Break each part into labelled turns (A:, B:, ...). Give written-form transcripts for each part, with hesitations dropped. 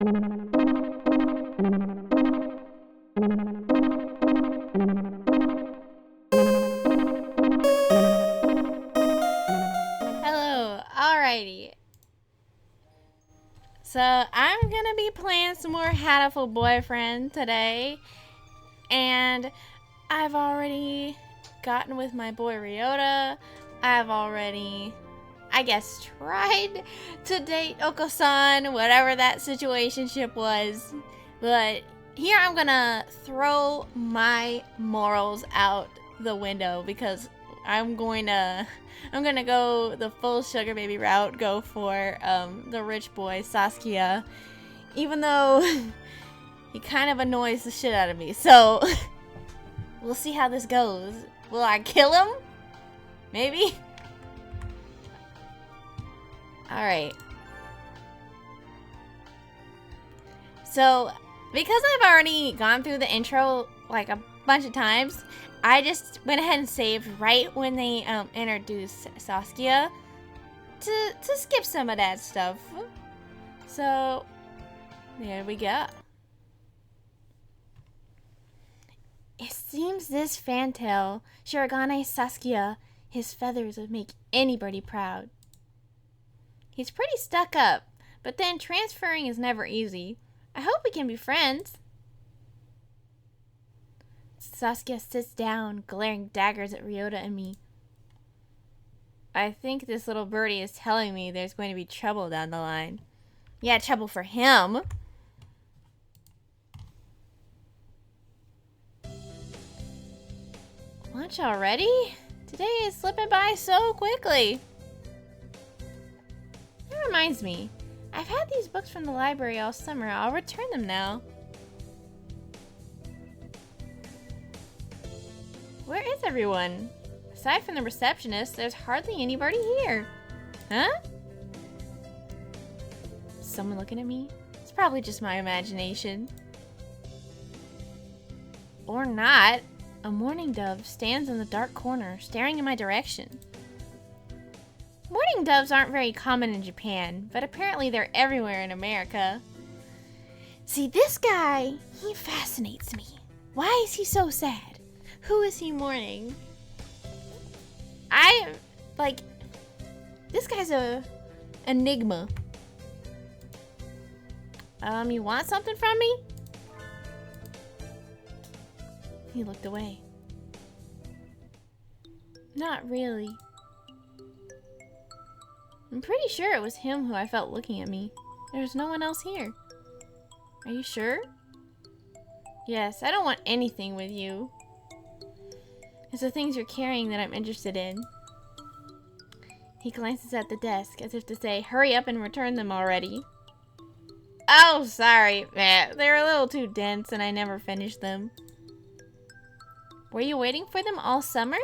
A: Hello, alrighty. So I'm gonna be playing some more Hatoful Boyfriend today, and I've already gotten with my boy Ryota. I've already, I guess, tried to date Oko-san, whatever that situationship was. But here I'm gonna throw my morals out the window because I'm gonna go the full sugar baby route, go for the rich boy Sakuya, even though he kind of annoys the shit out of me. So we'll see how this goes. Will I kill him? Maybe? Alright. So, because I've already gone through the intro like a bunch of times, I just went ahead and saved right when they introduced Sakuya to skip some of that stuff. So, there we go. It seems this fantail, Shirogane Sakuya, his feathers would make anybody proud. He's pretty stuck up, but then transferring is never easy. I hope we can be friends. Sakuya sits down, glaring daggers at Ryota and me. I think this little birdie is telling me there's going to be trouble down the line. Yeah, trouble for him. Lunch already? Today is slipping by so quickly. That reminds me, I've had these books from the library all summer. I'll return them now. Where is everyone? Aside from the receptionist, there's hardly anybody here. Huh? Is someone looking at me? It's probably just my imagination. Or not. A mourning dove stands in the dark corner, staring in my direction. Mourning doves aren't very common in Japan, but apparently they're everywhere in America. See, this guy, he fascinates me. Why is he so sad? Who is he mourning? This guy's a enigma. You want something from me? He looked away. Not really. I'm pretty sure it was him who I felt looking at me. There's no one else here. Are you sure? Yes, I don't want anything with you. It's the things you're carrying that I'm interested in. He glances at the desk as if to say, hurry up and return them already. Oh, sorry. They're a little too dense and I never finished them. Were you waiting for them all summer?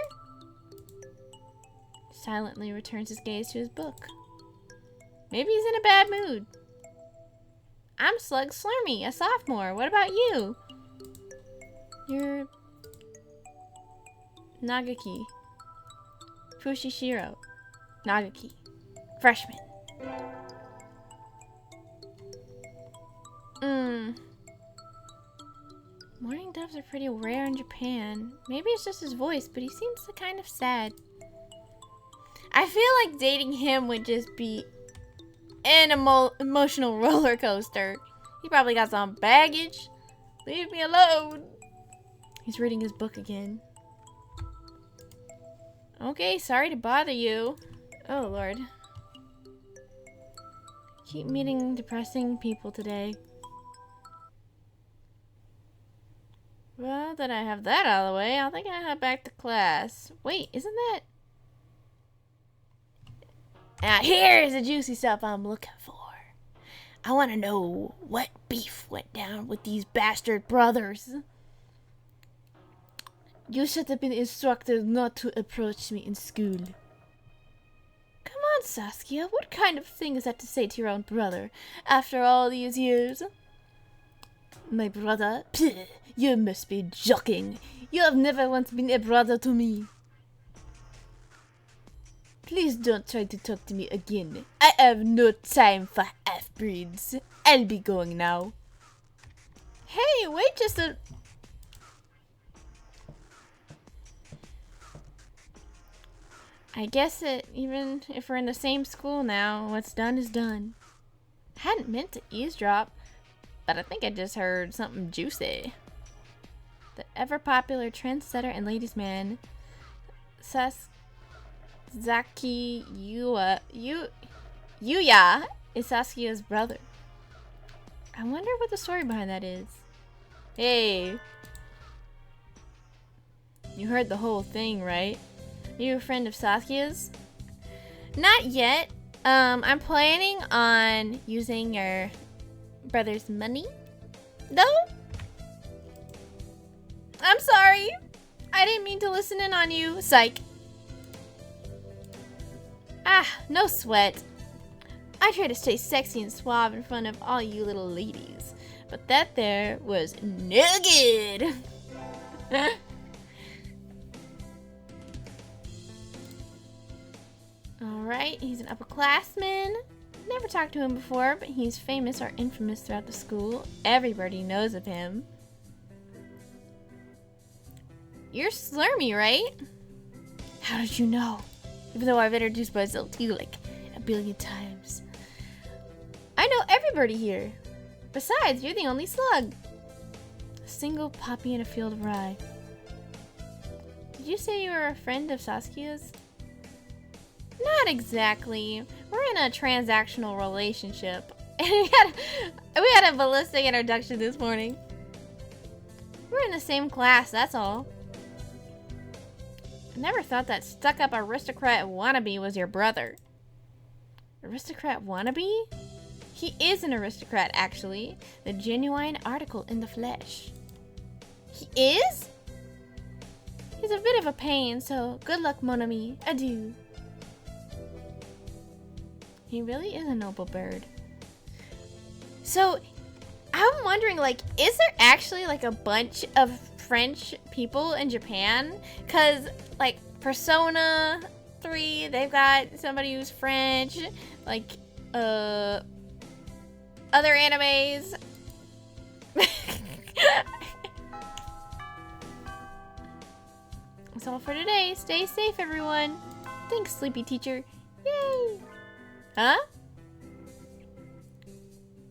A: Silently returns his gaze to his book. Maybe he's in a bad mood. I'm Slug Slurmy, a sophomore. What about you? You're Nagaki. Fushishiro. Nagaki. Freshman. Mourning doves are pretty rare in Japan. Maybe it's just his voice, but he seems kind of sad. I feel like dating him would just be an emotional roller coaster. He probably got some baggage. Leave me alone. He's reading his book again. Okay, sorry to bother you. Oh, Lord. Keep meeting depressing people today. Well, that I have that out of the way, I think I head back to class. Wait, isn't that... Now here's the juicy stuff I'm looking for. I want to know what beef went down with these bastard brothers. You should have been instructed not to approach me in school. Come on, Sakuya, what kind of thing is that to say to your own brother after all these years? My brother? Pfft, you must be joking. You have never once been a brother to me. Please don't try to talk to me again. I have no time for half-breeds. I'll be going now. Hey, wait just a... I guess that even if we're in the same school now, what's done is done. I hadn't meant to eavesdrop, but I think I just heard something juicy. The ever-popular trendsetter and ladies' man, Yuya is Sasuke's brother. I wonder what the story behind that is. Hey. You heard the whole thing, right? Are you a friend of Sasuke's? Not yet. I'm planning on using your brother's money, though. I'm sorry. I didn't mean to listen in on you. Psych. Ah, no sweat. I try to stay sexy and suave in front of all you little ladies, but that there was no good. Alright, he's an upperclassman. Never talked to him before, but he's famous or infamous throughout the school. Everybody knows of him. You're Slurmy, right? How did you know? Even though I've introduced myself to you like a billion times. I know everybody here. Besides, you're the only slug. A single poppy in a field of rye. Did you say you were a friend of Sasuke's? Not exactly. We're in a transactional relationship. And we had a ballistic introduction this morning. We're in the same class, that's all. I never thought that stuck-up aristocrat wannabe was your brother. Aristocrat wannabe? He is an aristocrat, actually. The genuine article in the flesh. He is? He's a bit of a pain, so good luck, mon ami. Adieu. He really is a noble bird. So, I'm wondering, like, is there actually, like, a bunch of French people in Japan? Because, like, Persona 3, they've got somebody who's French. Like, other animes. That's all for today. Stay safe, everyone. Thanks, sleepy teacher. Yay! Huh?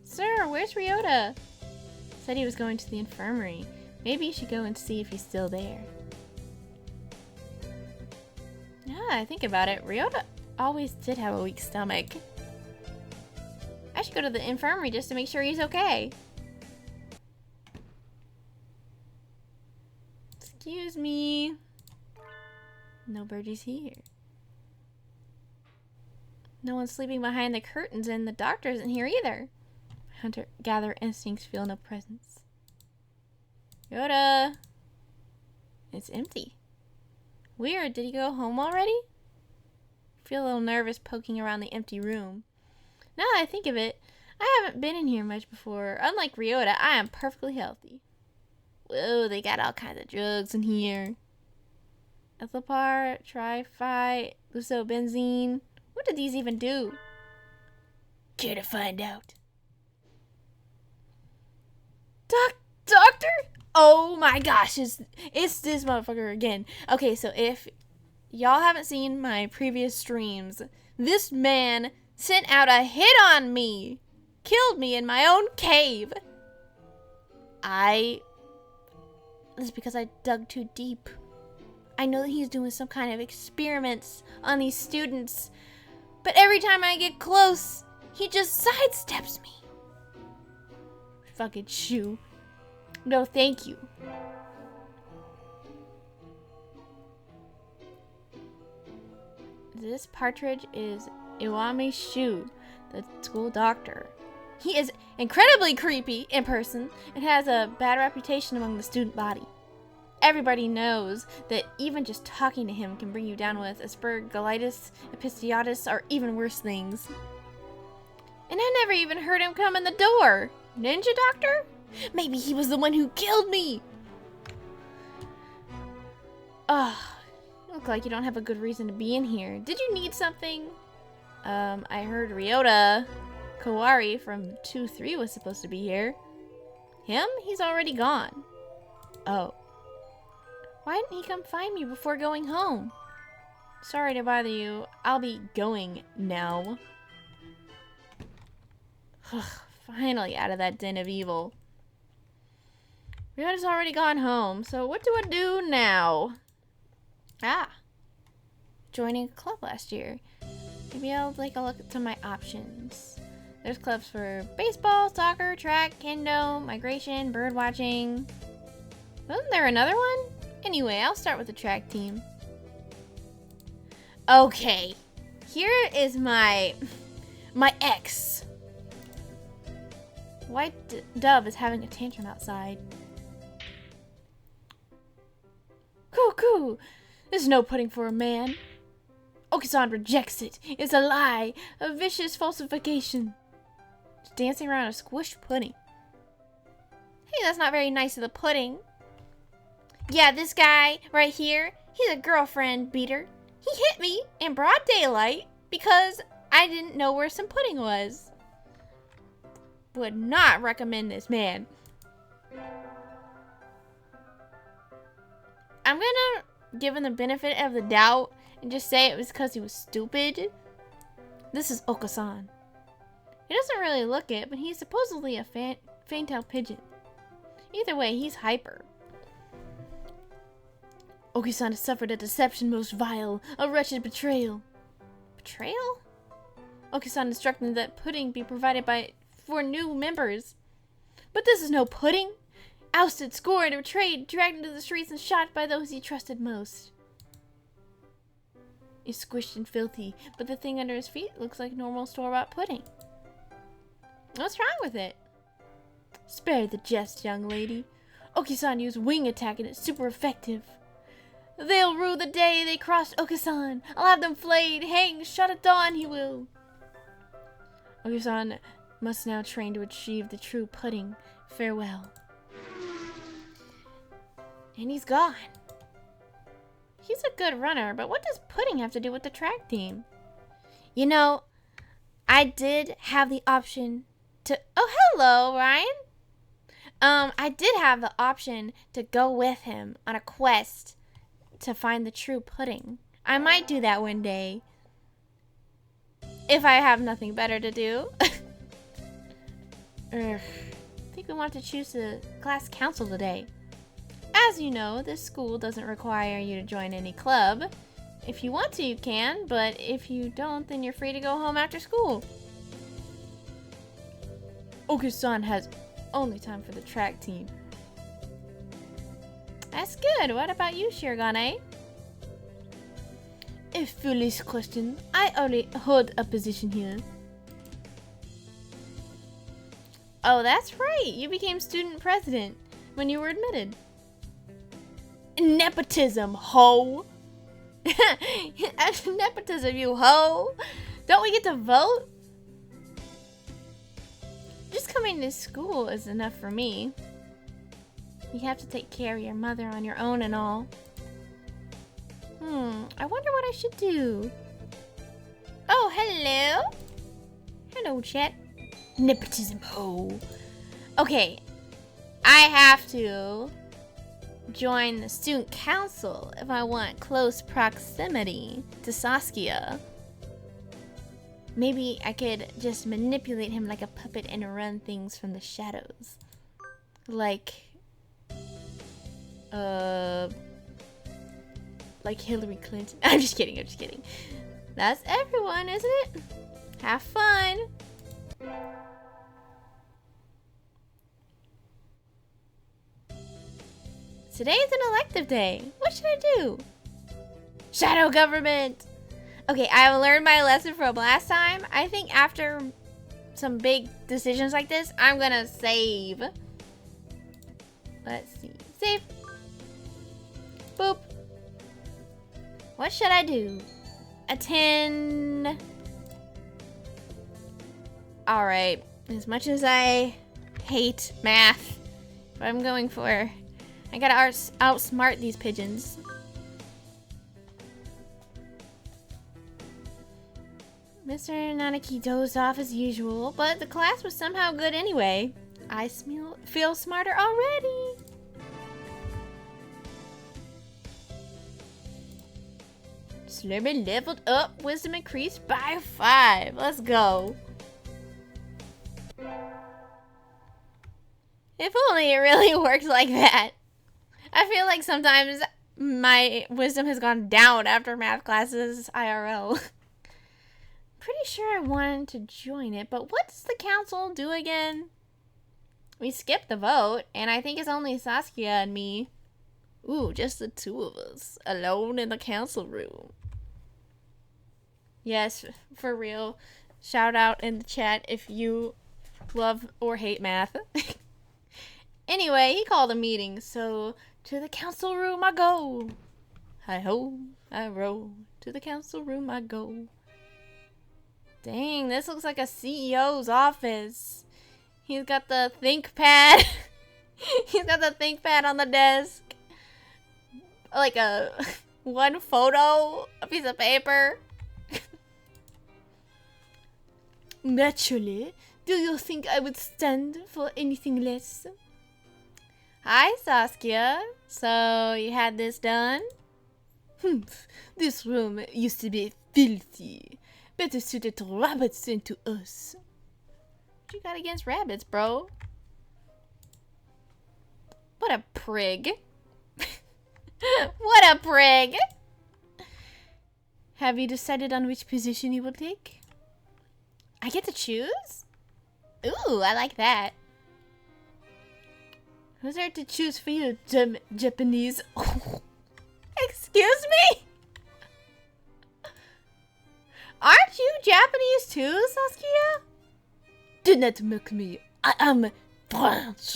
A: Sir, where's Ryota? Said he was going to the infirmary. Maybe you should go and see if he's still there. Yeah, I think about it. Ryota always did have a weak stomach. I should go to the infirmary just to make sure he's okay. Excuse me. Nobody's here. No one's sleeping behind the curtains, and the doctor isn't here either. Hunter-gatherer instincts feel no presence. Yoda! It's empty. Weird, did he go home already? Feel a little nervous poking around the empty room. Now that I think of it, I haven't been in here much before. Unlike Ryota, I am perfectly healthy. Whoa, they got all kinds of drugs in here. Ethylpar, Triphi, Lusobenzene. What did these even do? Care to find out? Doctor? Oh my gosh, it's this motherfucker again. Okay, so if y'all haven't seen my previous streams, this man sent out a hit on me. Killed me in my own cave. It's because I dug too deep. I know that he's doing some kind of experiments on these students, but every time I get close, he just sidesteps me. Fucking shoo. No, thank you. This partridge is Iwami Shu, the school doctor. He is incredibly creepy in person and has a bad reputation among the student body. Everybody knows that even just talking to him can bring you down with aspergillitis, episiotis, or even worse things. And I never even heard him come in the door. Ninja doctor? Maybe he was the one who killed me. Ugh. Look like you don't have a good reason to be in here. Did you need something? I heard Ryota Kawari from 2-3 was supposed to be here. Him? He's already gone. Oh. Why didn't he come find me before going home? Sorry to bother you. I'll be going now. Finally out of that den of evil. Ryota's already gone home, so what do I do now? Ah. Joining a club last year. Maybe I'll take a look at some of my options. There's clubs for baseball, soccer, track, kendo, migration, bird watching. Wasn't there another one? Anyway, I'll start with the track team. Okay. Here is my ex. White Dove is having a tantrum outside. Cuckoo! There's no pudding for a man. Oki-san rejects it. It's a lie. A vicious falsification. She's dancing around a squished pudding. Hey, that's not very nice of the pudding. Yeah, this guy right here, he's a girlfriend beater. He hit me in broad daylight because I didn't know where some pudding was. Would not recommend this man. I'm gonna give him the benefit of the doubt and just say it was because he was stupid. This is Oka-san. He doesn't really look it, but he's supposedly a faint-tailed pigeon. Either way, he's hyper. Oki-san has suffered a deception most vile, a wretched betrayal. Betrayal? Oki-san instructed that pudding be provided for new members. But this is no pudding. Ousted, scorned, betrayed, dragged into the streets and shot by those he trusted most. He's squished and filthy, but the thing under his feet looks like normal store-bought pudding. What's wrong with it? Spare the jest, young lady. Oki-san used wing attack and it's super effective. They'll rue the day they crossed Oki-san. I'll have them flayed, hanged, shot at dawn, he will. Oki-san must now train to achieve the true pudding. Farewell. And he's gone. He's a good runner, but what does pudding have to do with the track team? You know, I did have the option to... Oh, hello, Ryan. I did have the option to go with him on a quest to find the true pudding. I might do that one day. If I have nothing better to do. I think we want to choose the class council today. As you know, this school doesn't require you to join any club. If you want to, you can, but if you don't, then you're free to go home after school. Oki-san has only time for the track team. That's good. What about you, Shirogane? A foolish question. I only hold a position here. Oh, that's right. You became student president when you were admitted. Nepotism, ho! Nepotism, you ho! Don't we get to vote? Just coming to school is enough for me. You have to take care of your mother on your own and all. I wonder what I should do. Oh, hello! Hello, chat. Nepotism, ho! Okay, I have to join the student council if I want close proximity to Sakuya. Maybe I could just manipulate him like a puppet and run things from the shadows. Like Hillary Clinton. I'm just kidding, I'm just kidding. That's everyone, isn't it? Have fun! Today's an elective day. What should I do? Shadow government! Okay, I've learned my lesson from last time. I think after some big decisions like this, I'm gonna save. Let's see. Save. Boop. What should I do? Attend. Alright. As much as I hate math, what I'm going for. I gotta outsmart these pigeons. Mr. Nanaki dozed off as usual, but the class was somehow good anyway. I feel smarter already. Slurpee leveled up, wisdom increased by 5. Let's go. If only it really worked like that. I feel like sometimes my wisdom has gone down after math classes IRL. Pretty sure I wanted to join it, but what does the council do again? We skipped the vote, and I think it's only Saskia and me. Ooh, just the two of us, alone in the council room. Yes, for real. Shout out in the chat if you love or hate math. Anyway, he called a meeting, so to the council room I go. Hi-ho, I roll. To the council room I go. Dang, this looks like a CEO's office. He's got the ThinkPad. He's got the ThinkPad on the desk. Like one photo, a piece of paper. Naturally, do you think I would stand for anything less? Hi, Saskia. So, you had this done? This room used to be filthy. Better suited to rabbits than to us. What you got against rabbits, bro? What a prig. What a prig! Have you decided on which position you will take? I get to choose? Ooh, I like that. Who's there to choose for you, Japanese? Excuse me? Aren't you Japanese too, Saskia? Do not mock me. I am French.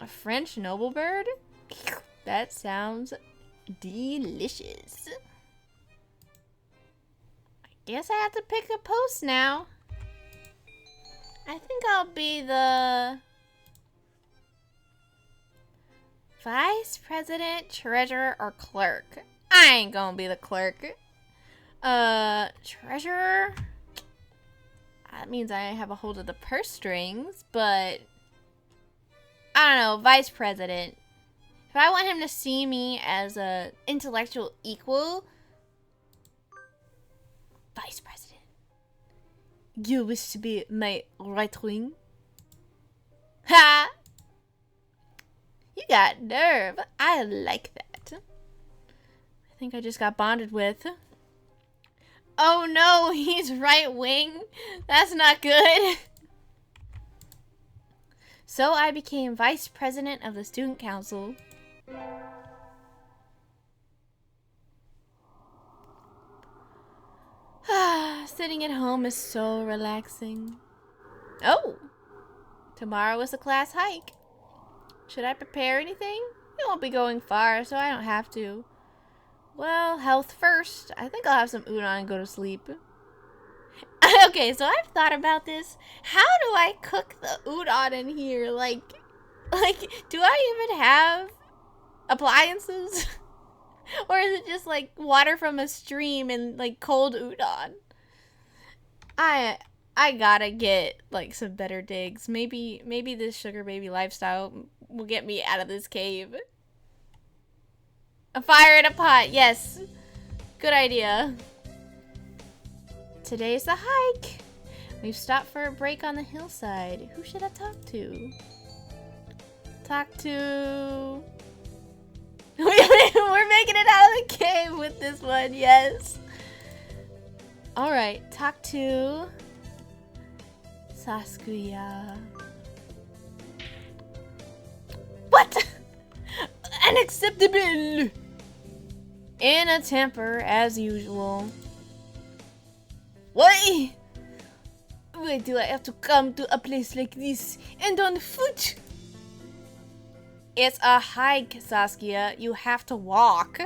A: A French noble bird? That sounds delicious. I guess I have to pick a post now. I think I'll be the vice president, treasurer, or clerk. I ain't gonna be the clerk. Treasurer? That means I have a hold of the purse strings, but I don't know, vice president. If I want him to see me as a intellectual equal, vice president. You wish to be my right wing? Ha! You got nerve. I like that. I think I just got bonded with. Oh no, he's right wing. That's not good. So I became vice president of the student council. Sitting at home is so relaxing. Oh, tomorrow is a class hike. Should I prepare anything? We won't be going far, so I don't have to. Well, health first. I think I'll have some udon and go to sleep. Okay, so I've thought about this. How do I cook the udon in here? Like, do I even have appliances? Or is it just like water from a stream and like cold udon? I gotta get like some better digs. Maybe this sugar baby lifestyle will get me out of this cave. A fire in a pot, yes. Good idea. Today's the hike. We've stopped for a break on the hillside. Who should I talk to? Talk to... We're making it out of the cave with this one, yes. Alright, talk to... Sakuya. What? Unacceptable! In a temper, as usual. Why? Why do I have to come to a place like this and on foot? It's a hike, Saskia. You have to walk.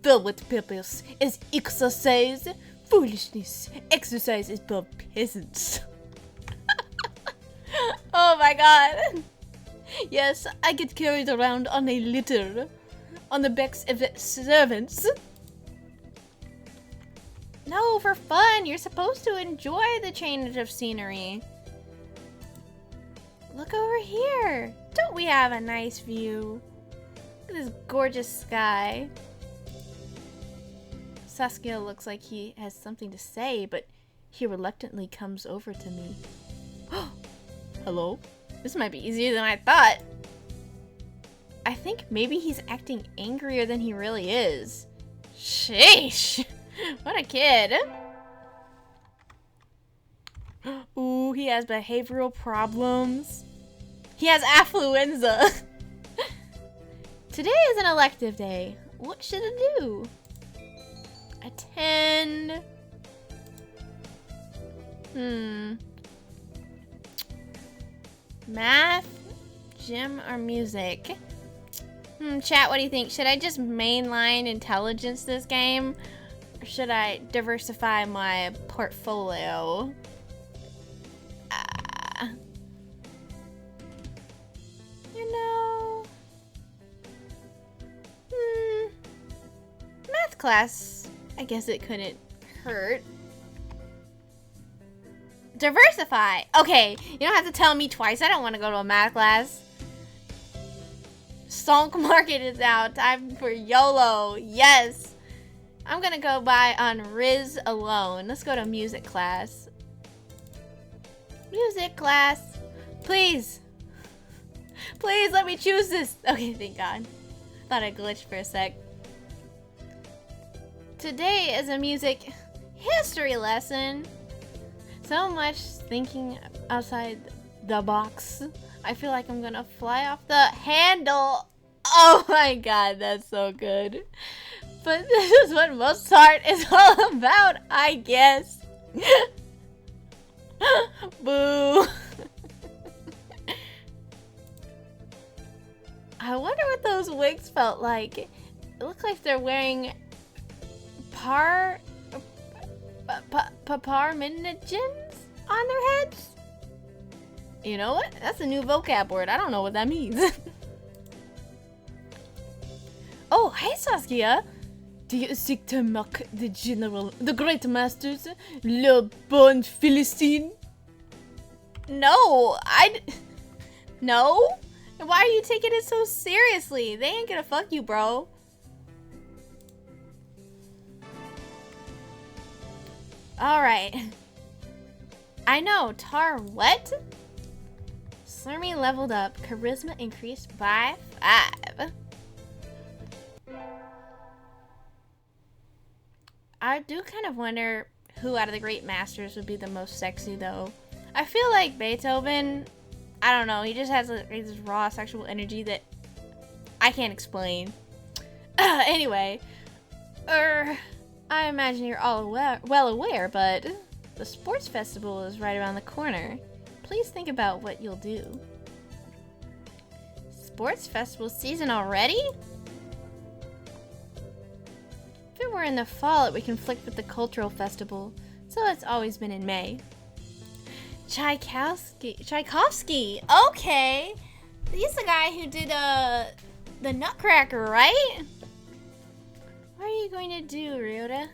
A: Fill with purpose is exercise. Foolishness. Exercise is for peasants. Oh my god. Yes, I get carried around on a litter. On the backs of servants. No, for fun. You're supposed to enjoy the change of scenery. Look over here. Don't we have a nice view? Look at this gorgeous sky. Sakuya looks like he has something to say, but he reluctantly comes over to me. Hello? This might be easier than I thought. I think maybe he's acting angrier than he really is. Sheesh! What a kid. Ooh, he has behavioral problems. He has affluenza. Today is an elective day. What should I do? Attend. Math, gym, or music? Chat, what do you think? Should I just mainline intelligence this game? Or should I diversify my portfolio? You know... Math class, I guess it couldn't hurt. Diversify! Okay, you don't have to tell me twice. I don't want to go to a math class. Stonk Market is out. Time for YOLO. Yes! I'm gonna go buy on Riz alone. Let's go to music class. Music class. Please. Please let me choose this. Okay, thank God. Thought I glitched for a sec. Today is a music history lesson. So much thinking outside the box. I feel like I'm gonna fly off the handle. Oh my God, that's so good. But this is what Mozart is all about, I guess. Boo. I wonder what those wigs felt like. It looked like they're wearing parmenigens on their heads. You know what? That's a new vocab word. I don't know what that means. Oh, hey Sakuya. Do you seek to mock the great masters, le bon Philistine? No, no? Why are you taking it so seriously? They ain't gonna fuck you, bro. Alright. I know, Tar what? Slurmy leveled up. Charisma increased by 5. I do kind of wonder who out of the great masters would be the most sexy, though. I feel like Beethoven, I don't know, he just has this raw sexual energy that I can't explain. Anyway, I imagine you're all well aware, but the sports festival is right around the corner. Please think about what you'll do. Sports festival season already? If it were in the fall, it would conflict with the cultural festival, so it's always been in May. Tchaikovsky. Okay, he's the guy who did the Nutcracker, right? What are you going to do, Ryota?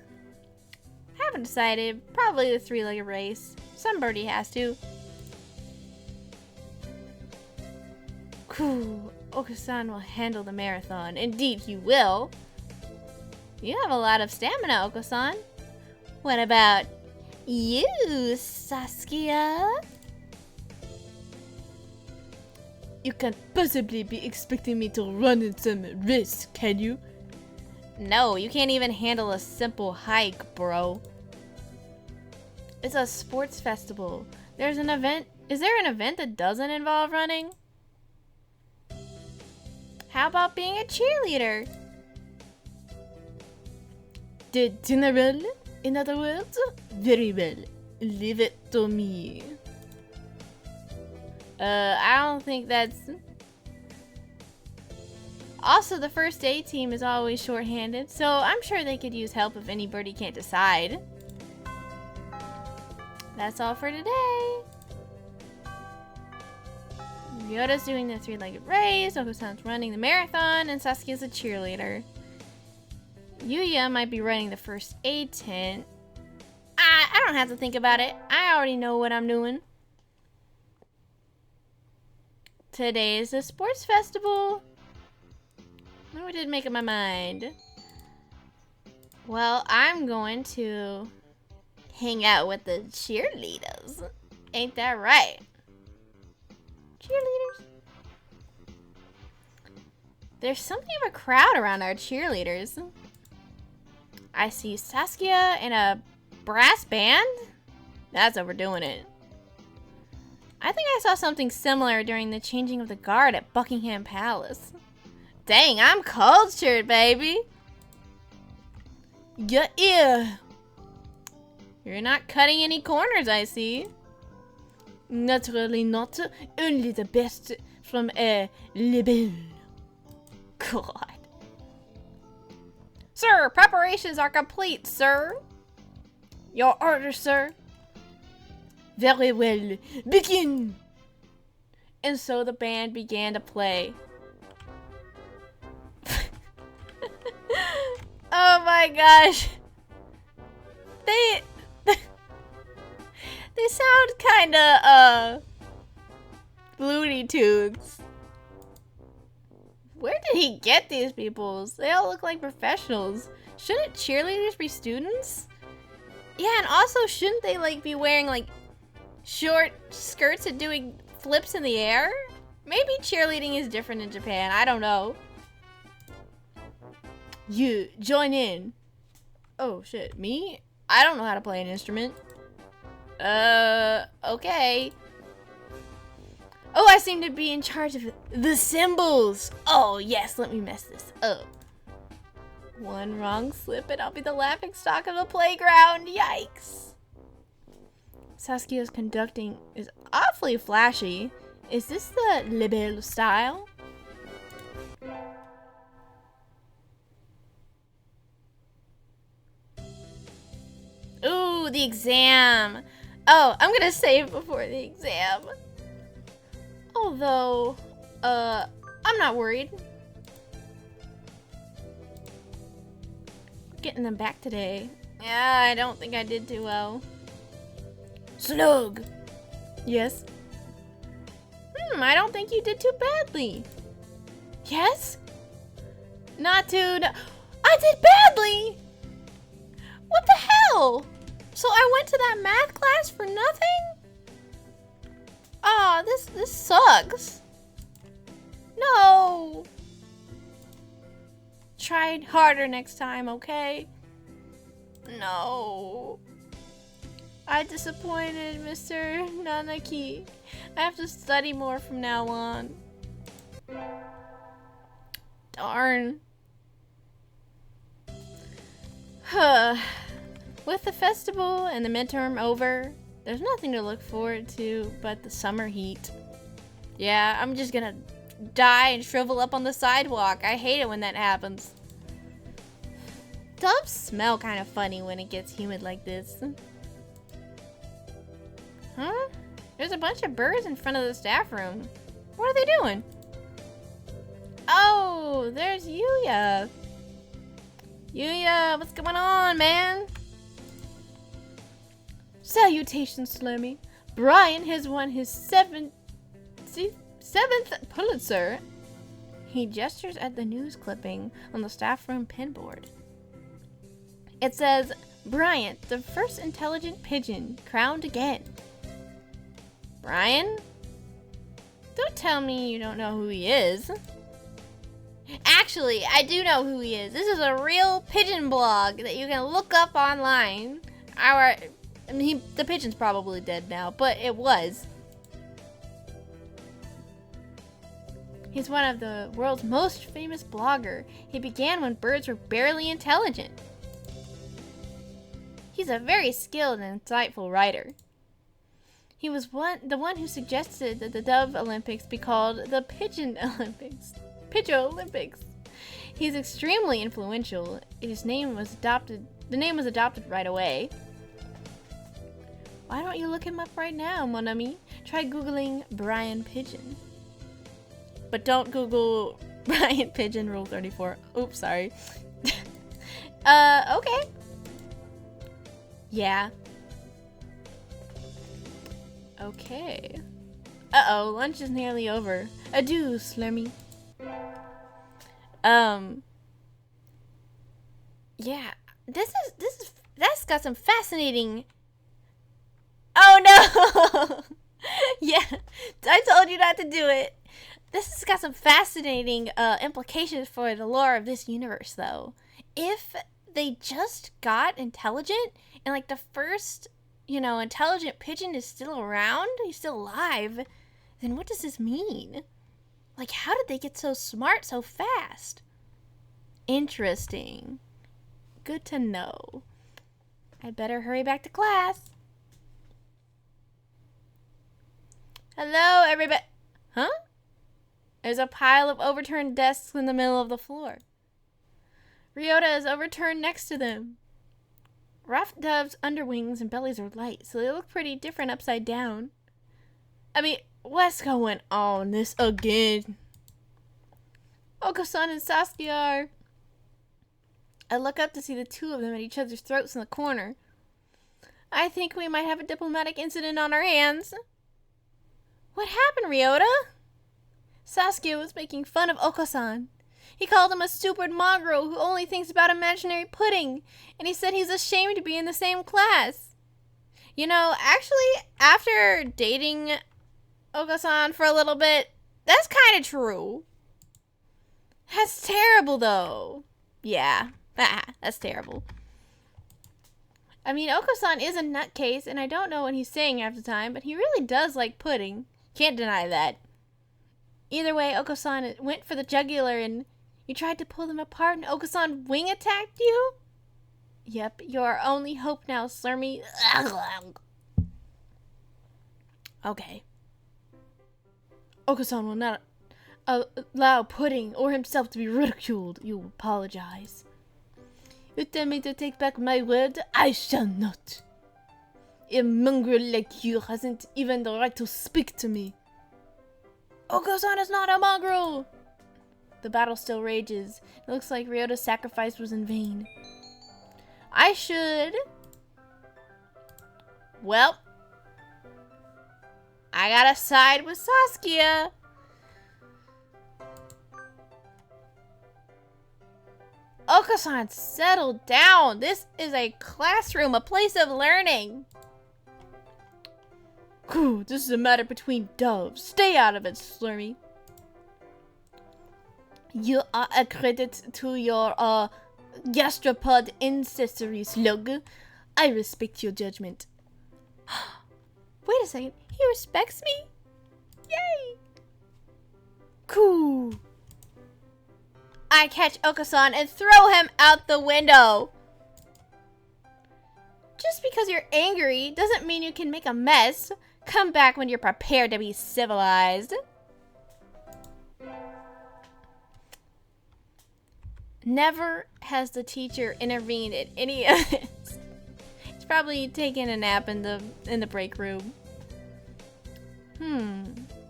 A: Haven't decided. Probably the three-legged race. Somebody has to. Cool. Okasan will handle the marathon. Indeed, he will. You have a lot of stamina, Okasan. What about you, Sakuya? You can't possibly be expecting me to run in some race, can you? No, you can't even handle a simple hike, bro. It's a sports festival. There's an event. Is there an event that doesn't involve running? How about being a cheerleader? The general, in other words? Very well. Leave it to me. I don't think that's... Also, the first aid team is always short-handed, so I'm sure they could use help if anybody can't decide. That's all for today. Ryota's doing the three-legged race, Okusan's running the marathon, and Sakuya's a cheerleader. Yuya might be running the first aid tent. don't have to think about it. I already know what I'm doing. Today is the sports festival. Oh, I did make up my mind. Well, I'm going to hang out with the cheerleaders. Ain't that right? Cheerleaders. There's something of a crowd around our cheerleaders. I see Saskia in a brass band? That's overdoing it. I think I saw something similar during the changing of the guard at Buckingham Palace. Dang, I'm cultured, baby. Yeah. You're not cutting any corners, I see. Naturally not. Only the best from a libel. God. Sir, preparations are complete, sir. Your order, sir. Very well. Begin. And so the band began to play. Oh my gosh. They sound kinda Looney Tunes. Where did he get these people? They all look like professionals. Shouldn't cheerleaders be students? Yeah, and also shouldn't they like be wearing like short skirts and doing flips in the air? Maybe cheerleading is different in Japan. I don't know. You join in. Oh shit, me? I don't know how to play an instrument. Okay. Oh, I seem to be in charge of the symbols. Oh yes, let me mess this up. One wrong slip and I'll be the laughingstock of the playground. Yikes. Saskia's conducting is awfully flashy. Is this the libelle style? Ooh, the exam. Oh, I'm gonna save before the exam. Although, I'm not worried. Getting them back today. Yeah, I don't think I did too well. Slug! Yes? I don't think you did too badly. Yes? Not too... I did badly! What the hell? So I went to that math class for nothing? Aw, this sucks. No. Try harder next time, okay? No. I disappointed Mr. Nanaki. I have to study more from now on. Darn. With the festival and the midterm over, there's nothing to look forward to but the summer heat. Yeah, I'm just gonna die and shrivel up on the sidewalk. I hate it when that happens. Doves smell kind of funny when it gets humid like this. Huh? There's a bunch of birds in front of the staff room. What are they doing? Oh, there's Yuya. Yuya, what's going on, man? Salutations, Slimmy. Brian has won his seventh Pulitzer. He gestures at the news clipping on the staff room pinboard. It says, Bryant, the first intelligent pigeon, crowned again. Brian? Don't tell me you don't know who he is. Actually, I do know who he is. This is a real pigeon blog that you can look up online. The pigeon's probably dead now, but it was. He's one of the world's most famous blogger. He began when birds were barely intelligent. He's a very skilled and insightful writer. He was the one who suggested that the Dove Olympics be called the Pigeon Olympics. Pigeon Olympics. He's extremely influential. The name was adopted right away. Why don't you look him up right now, mon ami? Try Googling Brian Pigeon. But don't Google Brian Pigeon Rule 34. Oops, sorry. Okay. Yeah. Okay. Uh-oh, lunch is nearly over. Adieu, Slurmy. Yeah, that's got some fascinating... Oh no! Yeah, I told you not to do it. This has got some fascinating implications for the lore of this universe, though. If they just got intelligent, and like the first, intelligent pigeon is still around, he's still alive, then what does this mean? Like, how did they get so smart so fast? Interesting. Good to know. I better hurry back to class. Hello, everybody. Huh? There's a pile of overturned desks in the middle of the floor. Ryota is overturned next to them. Ruffed doves' underwings and bellies are light, so they look pretty different upside down. I mean, what's going on this again? Oko-san and Sakuya are... I look up to see the two of them at each other's throats in the corner. I think we might have a diplomatic incident on our hands. What happened, Ryota? Sakuya was making fun of Oko-san. He called him a stupid mongrel who only thinks about imaginary pudding, and he said he's ashamed to be in the same class. Actually, after dating Oko-san for a little bit, that's kind of true. That's terrible, though. Yeah, that's terrible. I mean, Oko-san is a nutcase, and I don't know what he's saying half the time, but he really does like pudding. Can't deny that. Either way, Oko-san went for the jugular, and you tried to pull them apart, and Oko-san wing attacked you? Yep, you're our only hope now, Slurmy. Okay. Oko-san will not allow pudding or himself to be ridiculed. You apologize. You tell me to take back my word? I shall not. A mongrel like you hasn't even the right to speak to me. Oko-san is not a mongrel! The battle still rages. It looks like Ryota's sacrifice was in vain. I should... Well... I gotta side with Sakuya. Oko-san, settle down. This is a classroom, a place of learning. Whew, this is a matter between doves. Stay out of it, Slurmy. You are a credit to your gastropod ancestry, Slug. I respect your judgment. Wait a second. He respects me? Yay! Cool. I catch Oko-san and throw him out the window. Just because you're angry doesn't mean you can make a mess. Come back when you're prepared to be civilized. Never has the teacher intervened in any of this. He's probably taking a nap in the break room.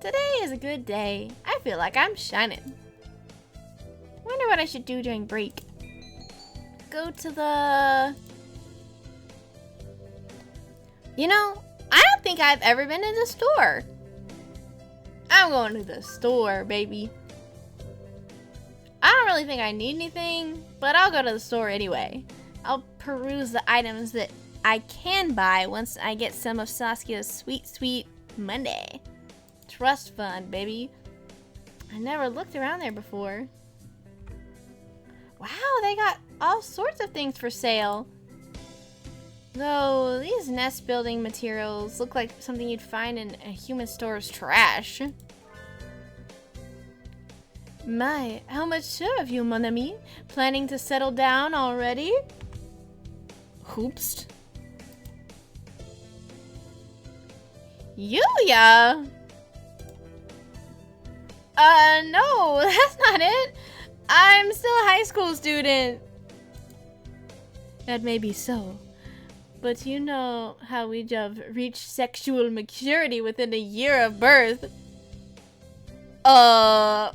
A: Today is a good day. I feel like I'm shining. Wonder what I should do during break. Go to the... I don't think I've ever been to the store. I'm going to the store, baby. I don't really think I need anything, but I'll go to the store anyway. I'll peruse the items that I can buy once I get some of Sakuya's sweet, sweet Monday. Trust fund, baby. I never looked around there before. Wow, they got all sorts of things for sale. Though, these nest building materials look like something you'd find in a human store's trash. My, how much sure of you, mon ami? Planning to settle down already? Hoopst. Yuya! No, that's not it. I'm still a high school student. That may be so. But you know how we have reached sexual maturity within a year of birth. I'm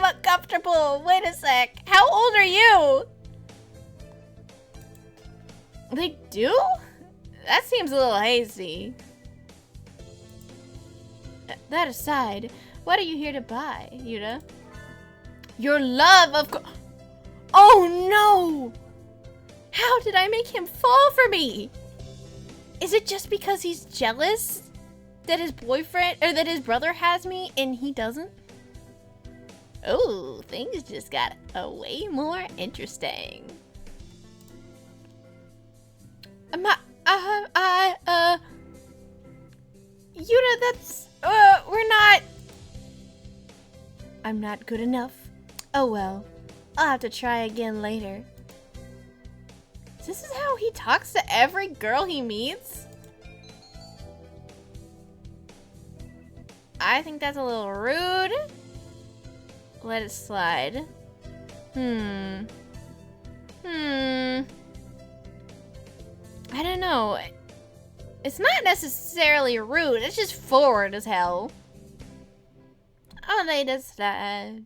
A: uncomfortable. Wait a sec. How old are you? They do? That seems a little hasty. That aside, what are you here to buy, Yuta? Your love, of course. Oh no! How did I make him fall for me? Is it just because he's jealous that his boyfriend, or that his brother has me and he doesn't? Oh, things just got way more interesting. Yuta, that's, we're not. I'm not good enough. Oh well, I'll have to try again later. This is how he talks to every girl he meets? I think that's a little rude. Let it slide. I don't know. It's not necessarily rude, it's just forward as hell. Oh, they decide.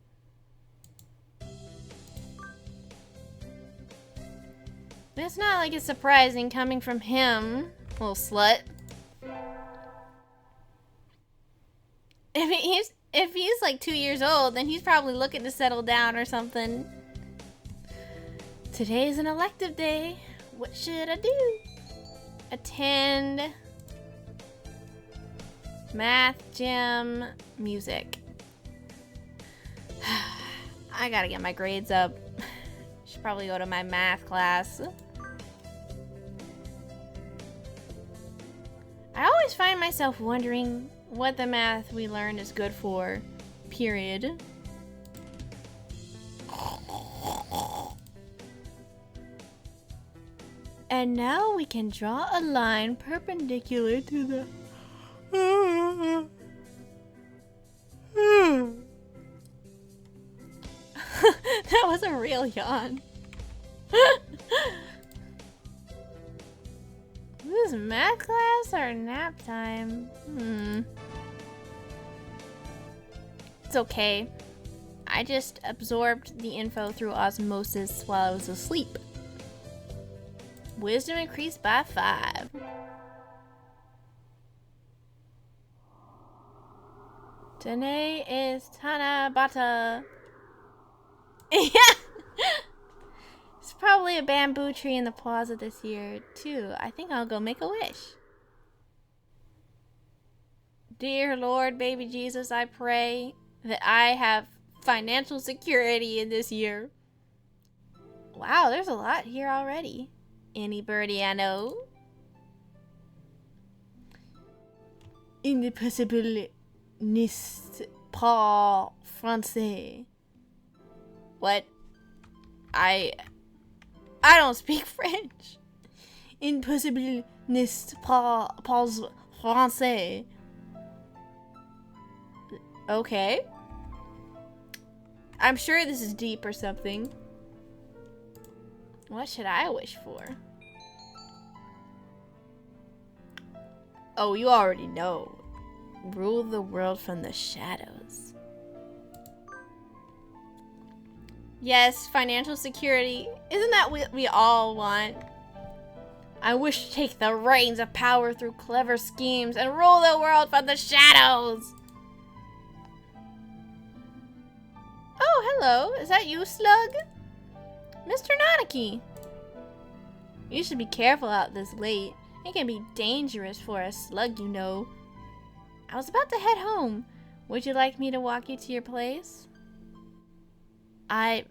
A: It's not like it's surprising coming from him, little slut. If he's like 2 years old, then he's probably looking to settle down or something. Today's an elective day. What should I do? Attend math, gym, music. I gotta get my grades up. Should probably go to my math class. I always find myself wondering what the math we learned is good for. Period. And now we can draw a line perpendicular to the... That was a real yawn. This is math class or nap time? It's okay. I just absorbed the info through osmosis while I was asleep. Wisdom increased by 5. Today is Tanabata. Yeah! It's probably a bamboo tree in the plaza this year, too. I think I'll go make a wish. Dear Lord, baby Jesus, I pray that I have financial security in this year. Wow, there's a lot here already. Any birdie I know. Impossible n'est pas français. What? I don't speak French. Impossible n'est pas français. Okay. I'm sure this is deep or something. What should I wish for? Oh, you already know. Rule the world from the shadows. Yes, financial security. Isn't that what we all want? I wish to take the reins of power through clever schemes and rule the world from the shadows. Oh, hello. Is that you, Slug? Mr. Nanaki. You should be careful out this late. It can be dangerous for a slug, you know. I was about to head home. Would you like me to walk you to your place? Yeah,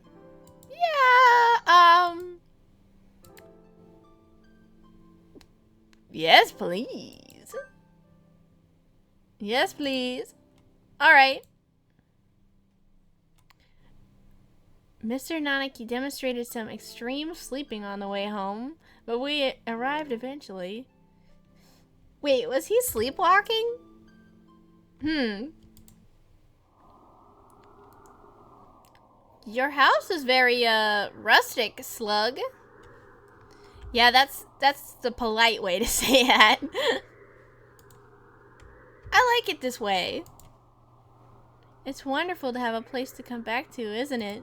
A: yes, please. Yes, please. All right. Mr. Nanaki demonstrated some extreme sleeping on the way home, but we arrived eventually. Wait, was he sleepwalking? Your house is very, rustic, Slug. Yeah, that's the polite way to say that. I like it this way. It's wonderful to have a place to come back to, isn't it?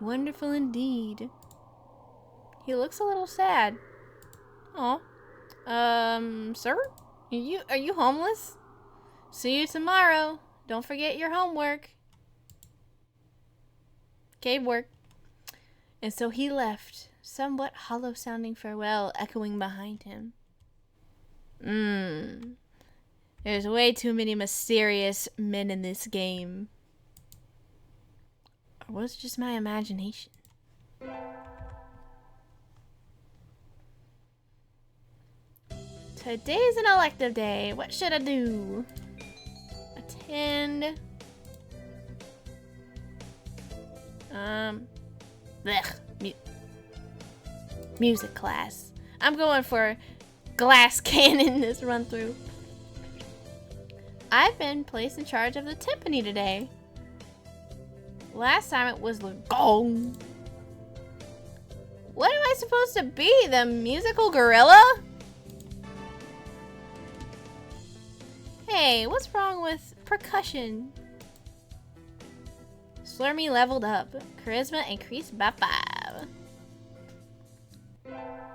A: Wonderful indeed. He looks a little sad. Aw. Sir? Are you homeless? See you tomorrow. Don't forget your homework. Cave work. And so he left, somewhat hollow-sounding farewell echoing behind him. There's way too many mysterious men in this game. Or was it just my imagination? Today's an elective day. What should I do? Attend. Music class. I'm going for glass cannon this run through. I've been placed in charge of the timpani today. Last time it was the gong. What am I supposed to be? The musical gorilla? Hey, what's wrong with percussion? Slurmy leveled up. Charisma increased by 5.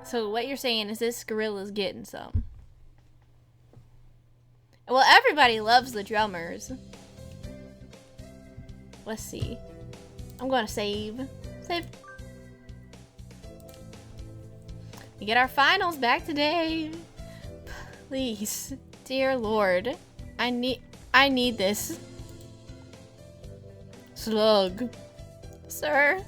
A: So what you're saying is this gorilla's getting some. Well, everybody loves the drummers. Let's see. I'm gonna save. Save. We get our finals back today. Please. Dear Lord. I need this. Slug. Sir.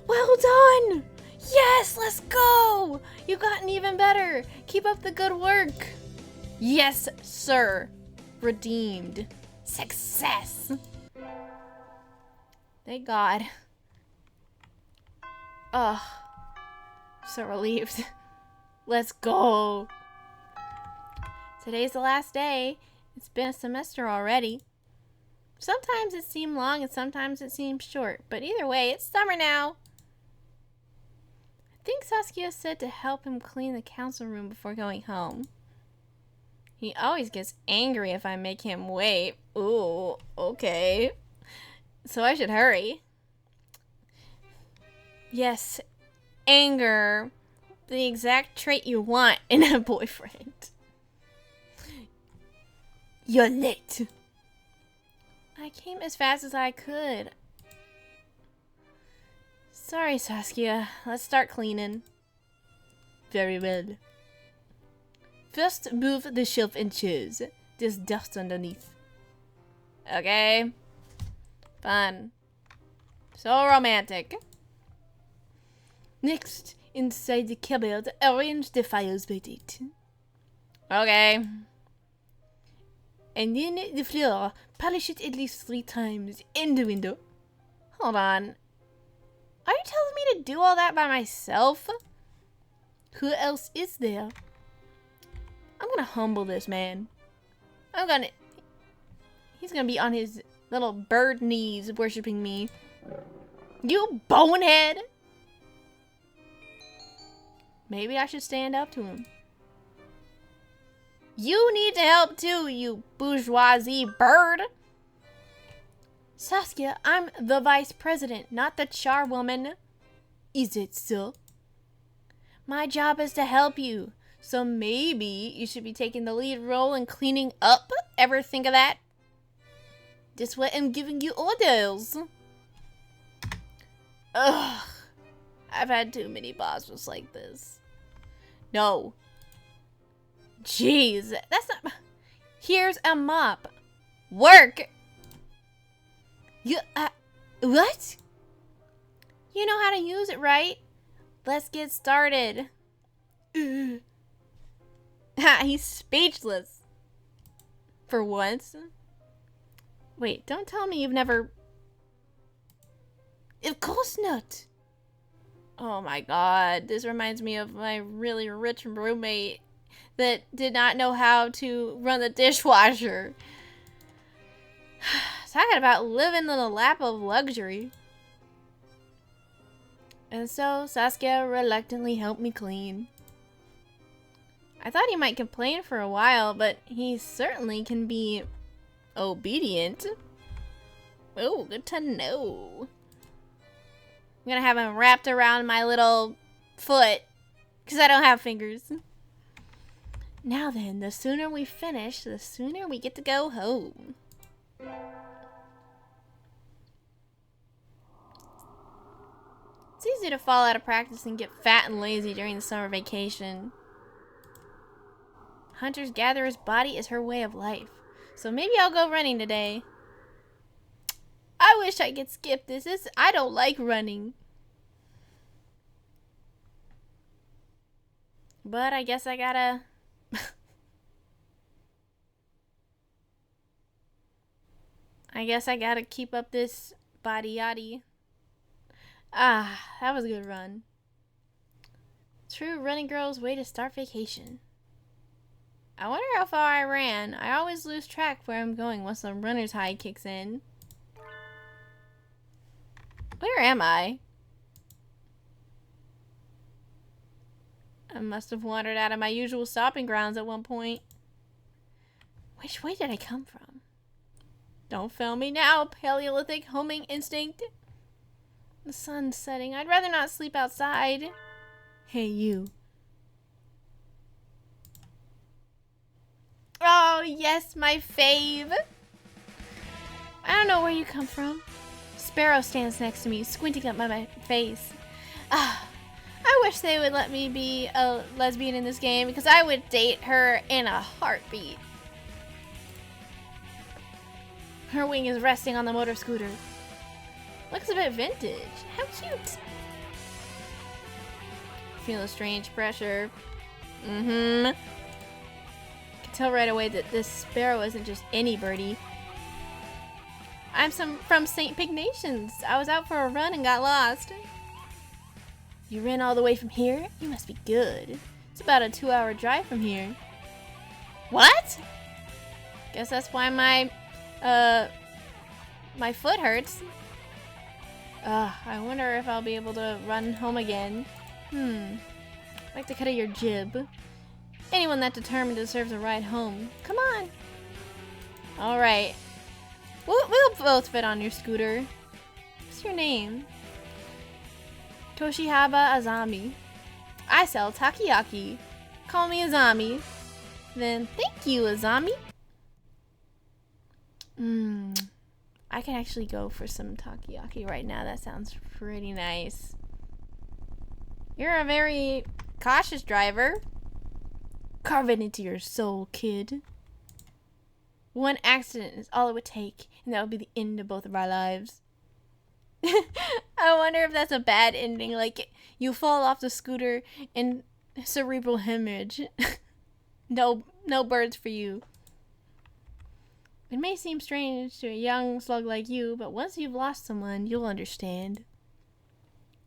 A: Well done! Yes, let's go! You've gotten even better. Keep up the good work. Yes, sir. Redeemed. Success. Thank God. Ugh. So relieved. Let's go. Today's the last day. It's been a semester already. Sometimes it seems long and sometimes it seems short, but either way, it's summer now. I think Sakuya said to help him clean the council room before going home. He always gets angry if I make him wait. Ooh, okay. So I should hurry. Yes, anger. The exact trait you want in a boyfriend. You're late. I came as fast as I could. Sorry, Sakuya. Let's start cleaning. Very well. First, move the shelf and chairs. There's dust underneath. Okay. Fun. So romantic. Next, inside the cupboard, arrange the files by date. Okay. And then the floor. Polish it at least 3 times. In the window. Hold on. Are you telling me to do all that by myself? Who else is there? I'm gonna humble this man. He's gonna be on his little bird knees worshiping me. You bonehead! Maybe I should stand up to him. You need to help too, you bourgeoisie bird. Sakuya, I'm the vice president, not the charwoman. Is it so? My job is to help you, so maybe you should be taking the lead role in cleaning up. Ever think of that? Just what I'm giving you orders. Ugh. I've had too many bosses like this. No. Jeez, that's not... Here's a mop. Work! You, what? You know how to use it, right? Let's get started. Ha, he's speechless. For once. Wait, don't tell me you've never... Of course not. Oh my god, this reminds me of my really rich roommate that did not know how to run the dishwasher. Talking about living in the lap of luxury. And so Sakuya reluctantly helped me clean. I thought he might complain for a while, but he certainly can be obedient. Oh, good to know. I'm gonna have him wrapped around my little foot because I don't have fingers. Now then, the sooner we finish, the sooner we get to go home. It's easy to fall out of practice and get fat and lazy during the summer vacation. Hunter's gatherer's body is her way of life. So maybe I'll go running today. I wish I could skip this. I don't like running. But I guess I gotta... I guess I gotta keep up this body yaddy. Ah, that was a good run. True running girl's way to start vacation. I wonder how far I ran. I always lose track where I'm going once the runner's high kicks in. Where am I? I must have wandered out of my usual stopping grounds at one point. Which way did I come from? Don't fail me now, Paleolithic homing instinct. The sun's setting. I'd rather not sleep outside. Hey, you. Oh, yes, my fave. I don't know where you come from. Sparrow stands next to me, squinting up my face. Ah, I wish they would let me be a lesbian in this game because I would date her in a heartbeat. Her wing is resting on the motor scooter. Looks a bit vintage. How cute. Feel a strange pressure. Can tell right away that this sparrow isn't just any birdie. I'm from St. Pignations. I was out for a run and got lost. You ran all the way from here? You must be good. It's about a 2-hour drive from here. What? Guess that's why my foot hurts. I wonder if I'll be able to run home again. Like the cut of your jib. Anyone that determined deserves a ride home. Come on. Alright. We'll both fit on your scooter. What's your name? Toshihaba Azami. I sell takoyaki. Call me Azami. Then thank you, Azami. I can actually go for some takoyaki right now. That sounds pretty nice. You're a very cautious driver. Carve it into your soul, kid. One accident is all it would take, and that would be the end of both of our lives. I wonder if that's a bad ending, like you fall off the scooter and cerebral hemorrhage. No birds for you. It may seem strange to a young slug like you, but once you've lost someone, you'll understand.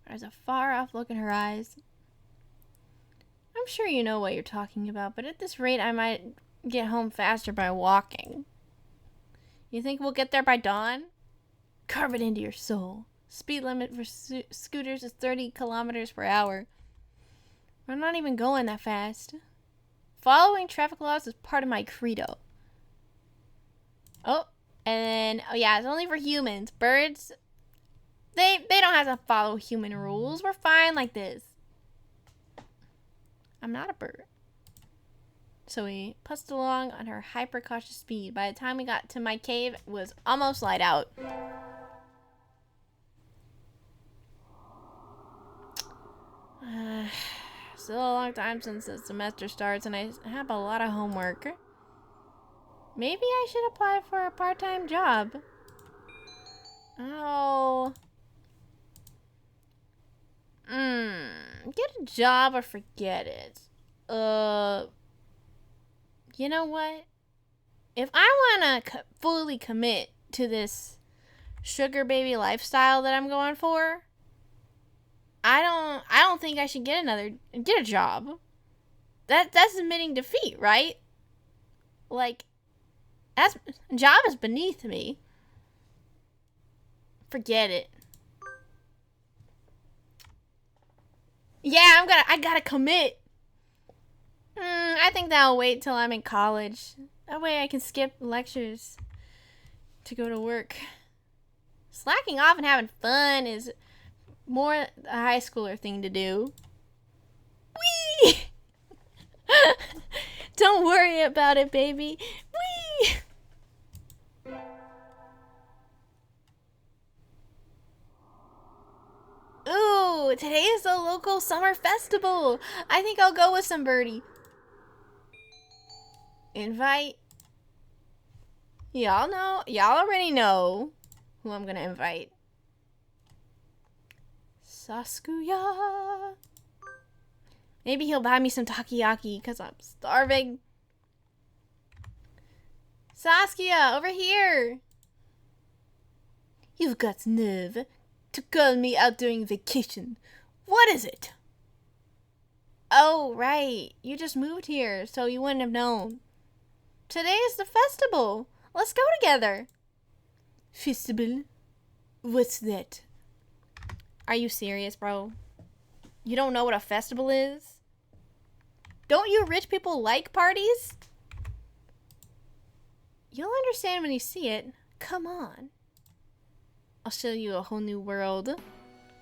A: There's a far-off look in her eyes. I'm sure you know what you're talking about, but at this rate, I might get home faster by walking. You think we'll get there by dawn? Carve it into your soul. Speed limit for scooters is 30 kilometers per hour. We're not even going that fast. Following traffic laws is part of my credo. Oh, and then, oh yeah, it's only for humans. Birds, they don't have to follow human rules. We're fine like this. I'm not a bird. So we pussed along on her hyper-cautious speed. By the time we got to my cave, it was almost light out. Still a long time since the semester starts, and I have a lot of homework. Maybe I should apply for a part-time job. Oh. Get a job or forget it. You know what? If I want to fully commit to this sugar baby lifestyle that I'm going for, I don't think I should get a job. That's admitting defeat, right? Like, job is beneath me. Forget it. Yeah, I gotta commit. I think that'll wait till I'm in college. That way I can skip lectures to go to work. Slacking off and having fun is more a high schooler thing to do. Whee! Don't worry about it, baby. Whee! Ooh, today is the local summer festival. I think I'll go with some birdie. Invite. Y'all already know who I'm gonna invite. Sakuya. Maybe he'll buy me some takoyaki because I'm starving. Saskia, over here. You've got nerve to call me out during vacation. What is it? Oh, right. You just moved here, so you wouldn't have known. Today is the festival. Let's go together. Festival? What's that? Are you serious, bro? You don't know what a festival is? Don't you rich people like parties? You'll understand when you see it. Come on. I'll show you a whole new world.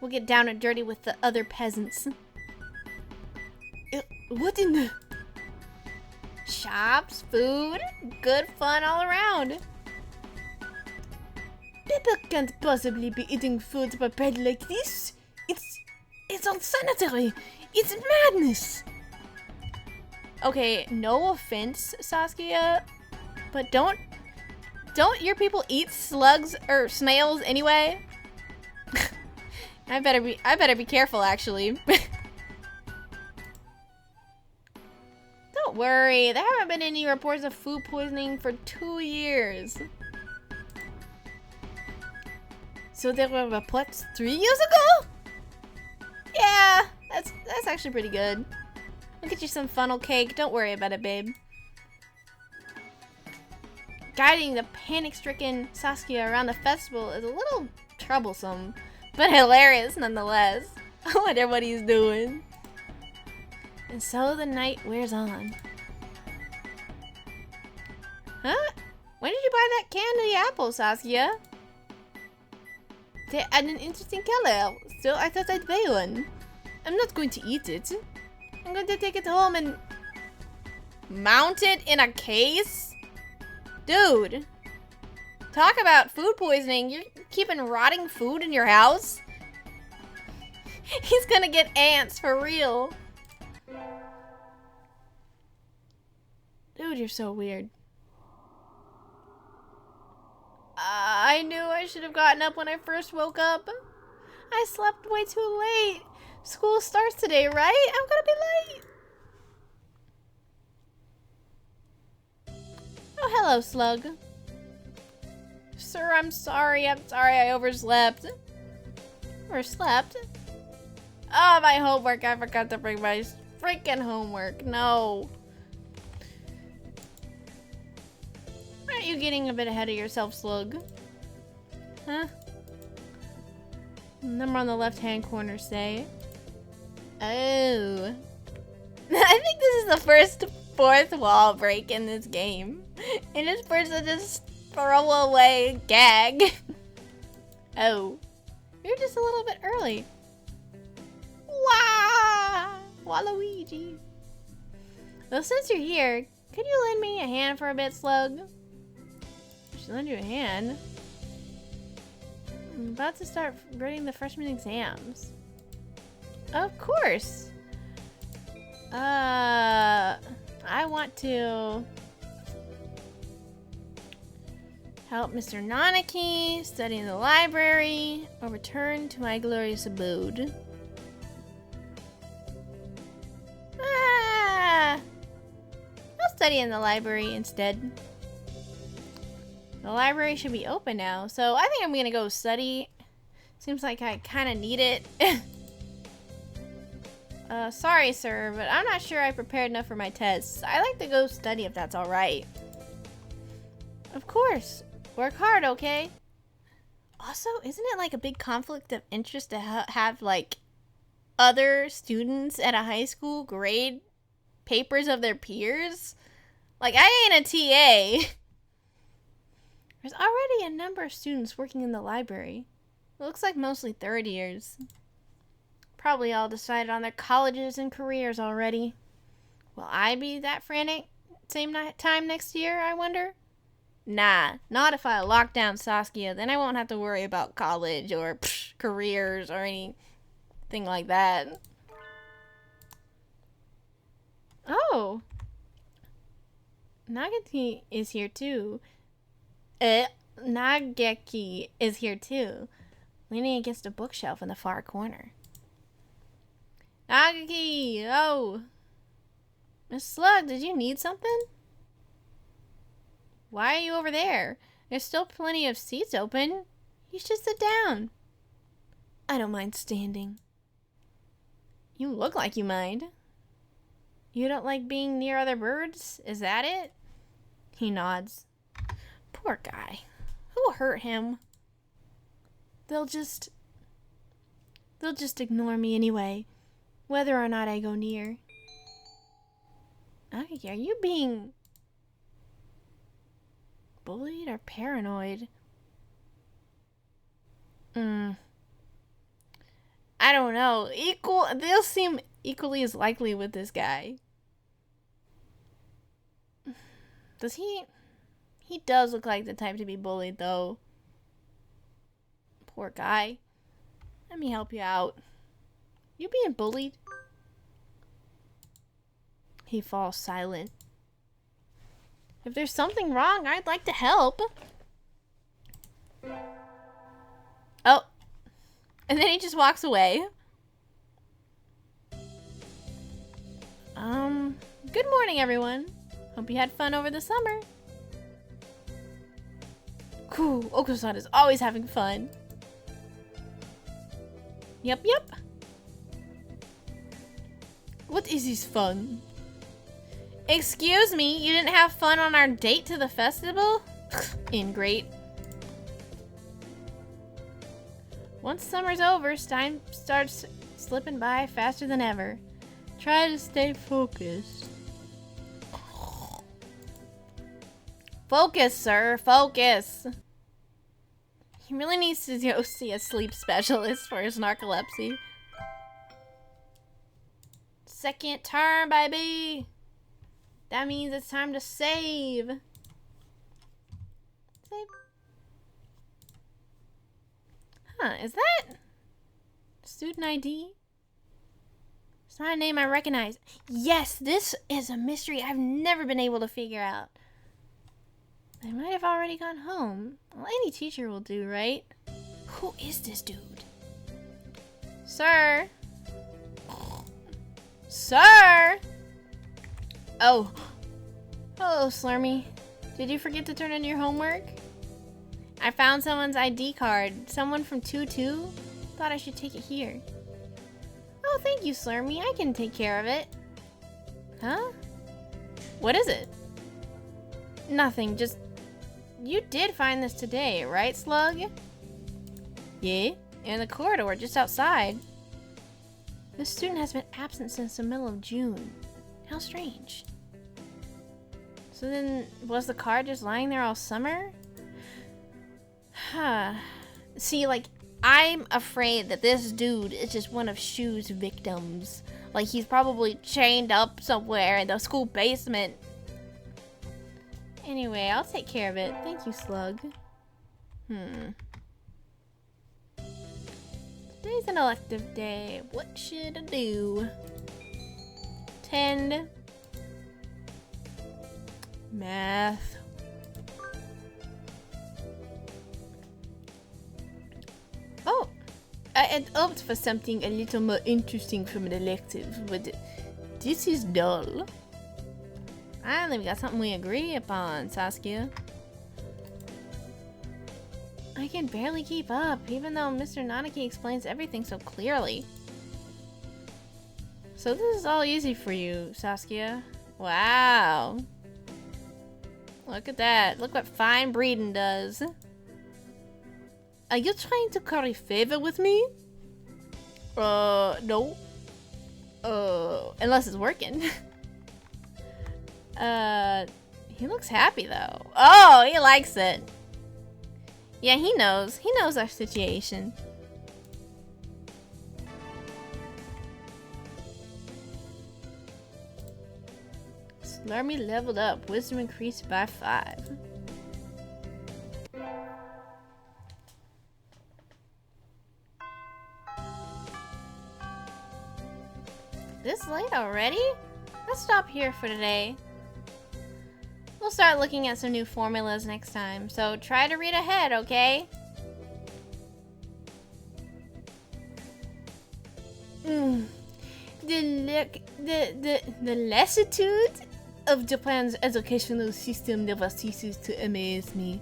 A: We'll get down and dirty with the other peasants. What in the... Shops, food, good fun all around. People can't possibly be eating food prepared like this. It's unsanitary. It's madness. Okay, no offense, Saskia, but don't your people eat slugs or snails anyway? I better be careful, actually. Don't worry, there haven't been any reports of food poisoning for 2 years. So there were reports 3 years ago? Yeah, that's actually pretty good. I'll get you some funnel cake. Don't worry about it, babe. Guiding the panic-stricken Saskia around the festival is a little troublesome, but hilarious nonetheless. I wonder what he's doing. And so the night wears on. Huh? When did you buy that candy apple, Saskia? They had an interesting color, so I thought I'd buy one. I'm not going to eat it. I'm going to take it home and mount it in a case? Dude, talk about food poisoning. You're keeping rotting food in your house? He's gonna get ants for real. Dude, you're so weird. I knew I should have gotten up when I first woke up. I slept way too late. School starts today, right? I'm gonna be late. Oh, hello, Slug. Sir, I'm sorry. I overslept. Overslept? Oh, my homework. I forgot to bring my freaking homework. No. Aren't you getting a bit ahead of yourself, Slug? Huh? Number on the left-hand corner say. Oh. I think this is the first fourth wall break in this game. And this person just throw away gag. Oh. You're just a little bit early. Wow! Waluigi. Well, since you're here, could you lend me a hand for a bit, Slug? I should lend you a hand. I'm about to start grading the freshman exams. Of course. I want to help Mr. Nanaki study in the library or return to my glorious abode. I'll study in the library instead. The library should be open now, so I think I'm gonna go study. Seems like I kind of need it. Sorry, sir, but I'm not sure I prepared enough for my tests. I like to go study if that's alright. Of course. Work hard, okay? Also, isn't it like a big conflict of interest to have like other students at a high school grade papers of their peers? Like, I ain't a TA. There's already a number of students working in the library. It looks like mostly third years. Probably all decided on their colleges and careers already. Will I be that frantic? same time next year, I wonder? Nah, not if I lock down Saskia. Then I won't have to worry about college or careers or anything like that. Oh. Nagaki is here too. Nagaki is here too, leaning against a bookshelf in the far corner. Nagaki! Oh! Miss Slug, did you need something? Why are you over there? There's still plenty of seats open. You should sit down. I don't mind standing. You look like you mind. You don't like being near other birds? Is that it? He nods. Poor guy. Who hurt him? They'll just ignore me anyway, whether or not I go near. Okay, are you being bullied or paranoid? I don't know. They'll seem equally as likely with this guy. Does he does look like the type to be bullied, though. Poor guy. Let me help you out. You being bullied? He falls silent. If there's something wrong, I'd like to help. Oh. And then he just walks away. Good morning, everyone. Hope you had fun over the summer. Cool, Okusan is always having fun. Yep. What is this fun? Excuse me, you didn't have fun on our date to the festival? Ingrate. Once summer's over, time starts slipping by faster than ever. Try to stay focused. Focus, sir. Focus. He really needs to go see a sleep specialist for his narcolepsy. Second turn, baby. That means it's time to save. Save. Huh, is that student ID? It's not a name I recognize. Yes, this is a mystery I've never been able to figure out. They might have already gone home. Well, any teacher will do, right? Who is this dude? Sir? Sir? Oh. Hello, Slurmy. Did you forget to turn in your homework? I found someone's ID card. Someone from 2-2? Thought I should take it here. Oh, thank you, Slurmy. I can take care of it. Huh? What is it? Nothing, just... You did find this today, right, Slug? Yeah, in the corridor just outside. This student has been absent since the middle of June. How strange. So then, was the card just lying there all summer? Huh. See, like, I'm afraid that this dude is just one of Shu's victims. Like, he's probably chained up somewhere in the school basement. Anyway, I'll take care of it. Thank you, Slug. Today's an elective day. What should I do? Tend. Math. Oh! I had hoped for something a little more interesting from an elective, but this is dull. Finally, we got something we agree upon, Saskia. I can barely keep up, even though Mr. Nanaki explains everything so clearly. So this is all easy for you, Saskia. Wow. Look at that. Look what fine breeding does. Are you trying to curry favor with me? No. Unless it's working. He looks happy though. Oh, he likes it. Yeah, he knows. He knows our situation. Army leveled up. Wisdom increased by 5. This late already? Let's stop here for today. We'll start looking at some new formulas next time, so try to read ahead, okay? The lassitude of Japan's educational system never ceases to amaze me.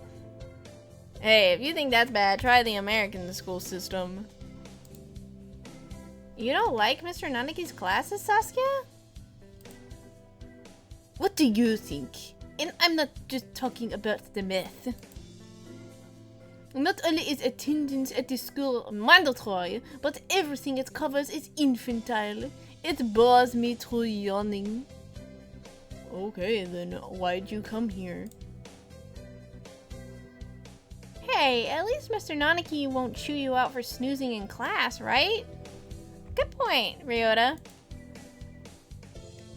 A: Hey, if you think that's bad, try the American school system. You don't like Mr. Nanaki's classes, Sasuke? What do you think? And I'm not just talking about the math. Not only is attendance at the school mandatory, but everything it covers is infantile. It bores me to yawning. Okay, then why'd you come here? Hey, at least Mr. Nanaki won't chew you out for snoozing in class, right? Good point, Ryota.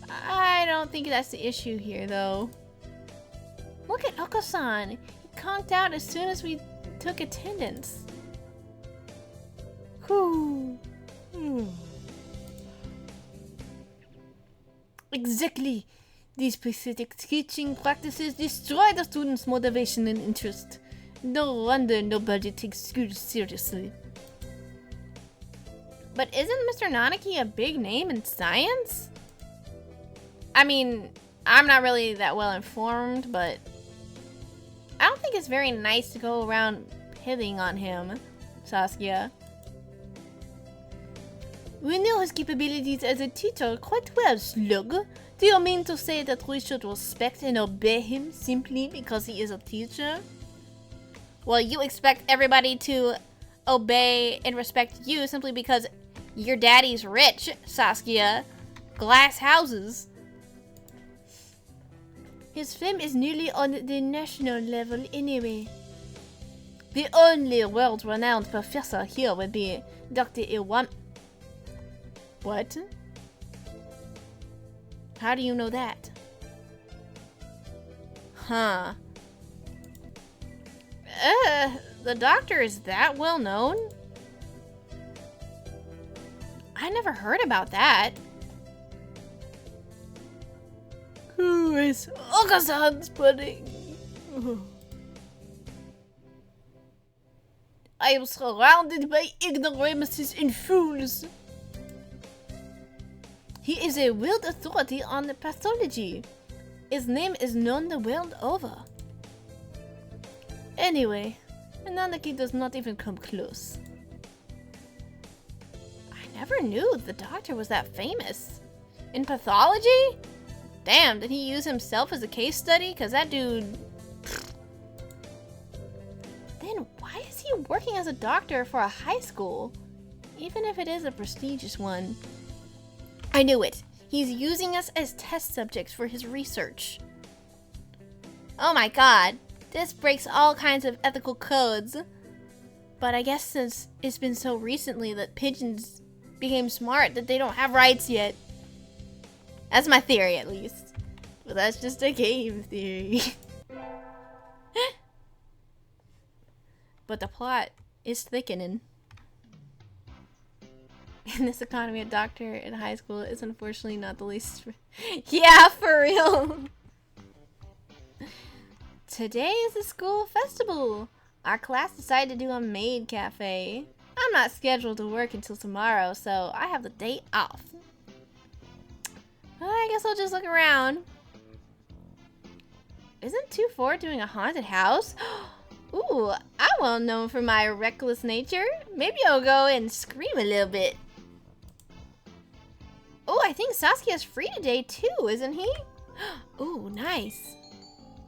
A: I don't think that's the issue here, though. Look at Oko-san. He conked out as soon as we took attendance. Whew. Exactly. These pathetic teaching practices destroy the students' motivation and interest. No wonder nobody takes school seriously. But isn't Mr. Nanaki a big name in science? I mean, I'm not really that well informed, but I don't think it's very nice to go around hitting on him, Sasuke. We know his capabilities as a teacher quite well, Slug. Do you mean to say that we should respect and obey him simply because he is a teacher? Well, you expect everybody to obey and respect you simply because your daddy's rich, Sasuke. Glass houses. His fame is nearly on the national level anyway. The only world-renowned professor here would be Dr. Iwam. What? How do you know that? Huh. The doctor is that well known? I never heard about that. Who is Okasan's pudding? I am surrounded by ignoramuses and fools. He is a world authority on pathology. His name is known the world over. Anyway, Nanaki does not even come close. I never knew the doctor was that famous. In pathology? Damn, did he use himself as a case study? Cause that dude... Then why is he working as a doctor for a high school? Even if it is a prestigious one. I knew it. He's using us as test subjects for his research. Oh my god. This breaks all kinds of ethical codes. But I guess since it's been so recently that pigeons became smart that they don't have rights yet. That's my theory, at least. But that's just a game theory. But the plot is thickening. In this economy, a doctor in high school is unfortunately not the least... Yeah, for real! Today is the school festival. Our class decided to do a maid cafe. I'm not scheduled to work until tomorrow, so I have the day off. I guess I'll just look around. Isn't 2-4 doing a haunted house? Ooh, I'm well known for my reckless nature. Maybe I'll go and scream a little bit. Oh, I think Sasuke's free today too, isn't he? Ooh, nice.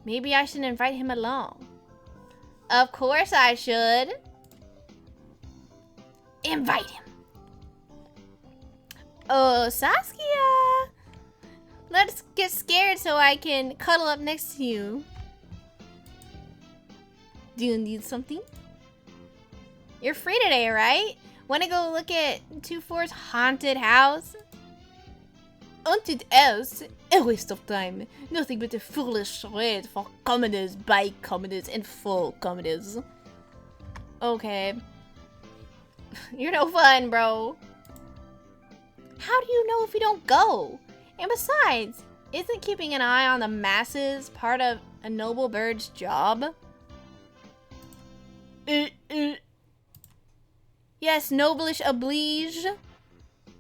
A: Maybe I should invite him along. Of course I should. Invite him. Oh, Sasuke. Let's get scared so I can cuddle up next to you. Do you need something? You're free today, right? Want to go look at 2-4's haunted house? haunted house? A waste of time. Nothing but a foolish charade for commoners, by commoners, and for commoners. Okay. You're no fun, bro. How do you know if we don't go? And besides, isn't keeping an eye on the masses part of a noble bird's job? Yes, noblish oblige.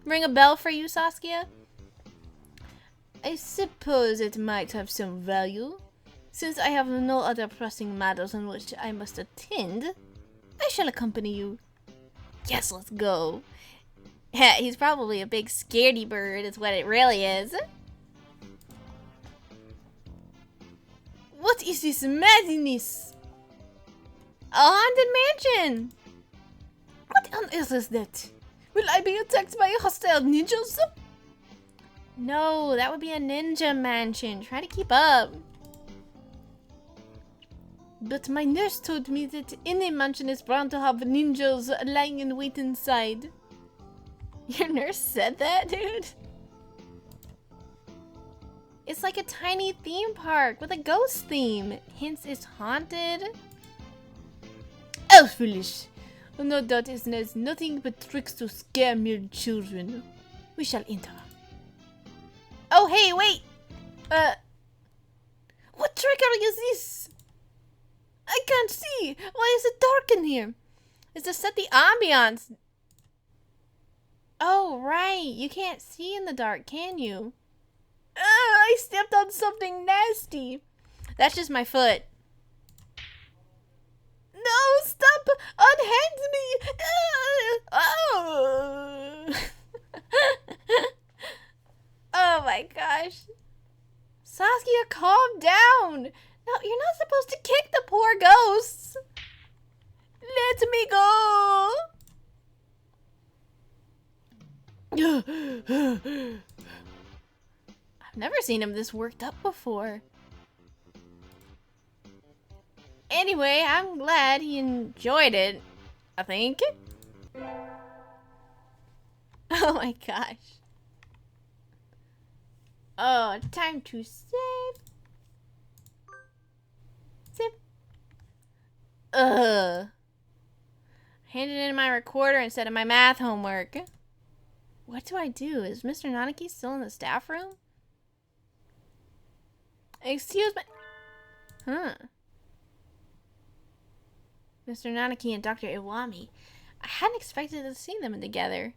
A: Ring a bell for you, Saskia? I suppose it might have some value. Since I have no other pressing matters on which I must attend, I shall accompany you. Yes, let's go. He's probably a big scaredy bird, is what it really is. What is this madness? A haunted mansion! What on earth is that? Will I be attacked by hostile ninjas? No, that would be a ninja mansion. Try to keep up. But my nurse told me that any mansion is bound to have ninjas lying in wait inside. Your nurse said that, dude? It's like a tiny theme park with a ghost theme. Hence, it's haunted. Oh, foolish. No doubt it has nothing but tricks to scare mere children. We shall enter. Oh, hey, wait! What trickery is this? I can't see! Why is it dark in here? It's to set the ambiance. Oh, right. You can't see in the dark, can you? I stepped on something nasty. That's just my foot. No, stop! Unhand me! Oh! Oh my gosh. Saskia, calm down. No, you're not supposed to kick the poor ghosts. Let me go. I've never seen him this worked up before. Anyway, I'm glad he enjoyed it, I think. Oh my gosh. Oh, time to save. Save. Handed in my recorder instead of my math homework. What do I do? Is Mr. Nanaki still in the staff room? Excuse me. Huh. Mr. Nanaki and Dr. Iwami. I hadn't expected to see them together.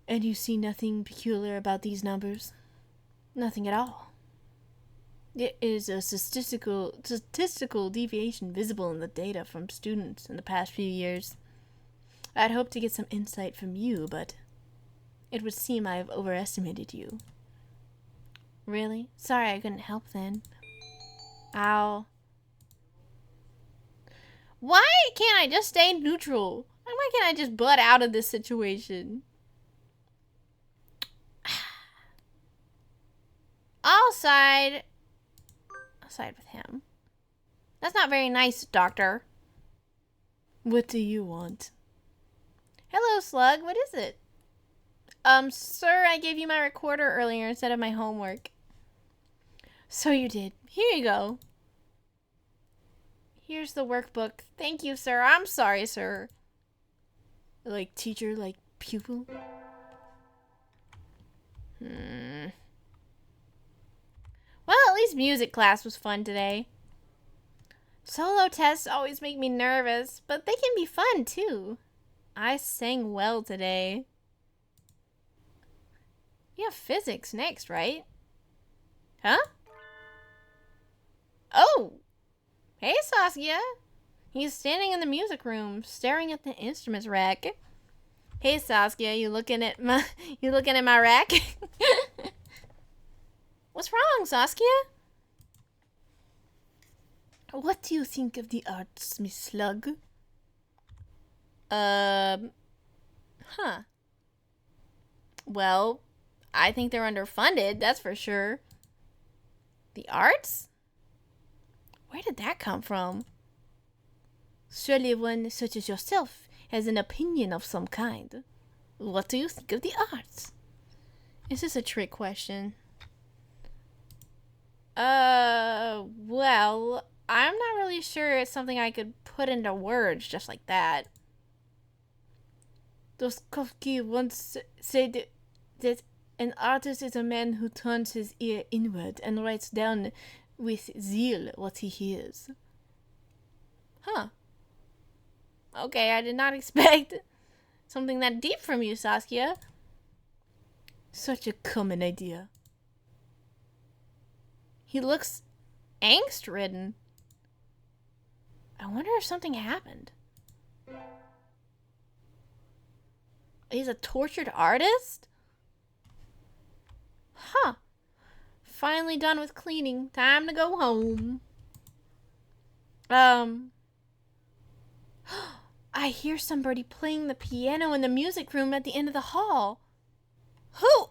A: And you see nothing peculiar about these numbers? Nothing at all. It is a statistical deviation visible in the data from students in the past few years. I'd hoped to get some insight from you, but it would seem I have overestimated you. Really? Sorry I couldn't help then. Ow. Why can't I just stay neutral? Why can't I just butt out of this situation? I'll side with him. That's not very nice, Doctor. What do you want? Hello, Slug. What is it? Sir, I gave you my recorder earlier instead of my homework. So you did. Here you go. Here's the workbook. Thank you, sir. I'm sorry, sir. Like teacher, like pupil? Well, at least music class was fun today. Solo tests always make me nervous, but they can be fun too. I sang well today. You have physics next, right? Huh? Oh! Hey, Saskia! He's standing in the music room, staring at the instruments rack. Hey, Saskia, you looking at my rack? What's wrong, Saskia? What do you think of the arts, Miss Slug? Huh. Well, I think they're underfunded, that's for sure. The arts? Where did that come from? Surely one such as yourself has an opinion of some kind. What do you think of the arts? Is this a trick question? Well, I'm not really sure it's something I could put into words just like that. Dostoevsky once said that an artist is a man who turns his ear inward and writes down with zeal what he hears. Huh. Okay, I did not expect something that deep from you, Saskia. Such a common idea. He looks angst-ridden. I wonder if something happened. He's a tortured artist? Huh. Finally done with cleaning. Time to go home. I hear somebody playing the piano in the music room at the end of the hall. Who?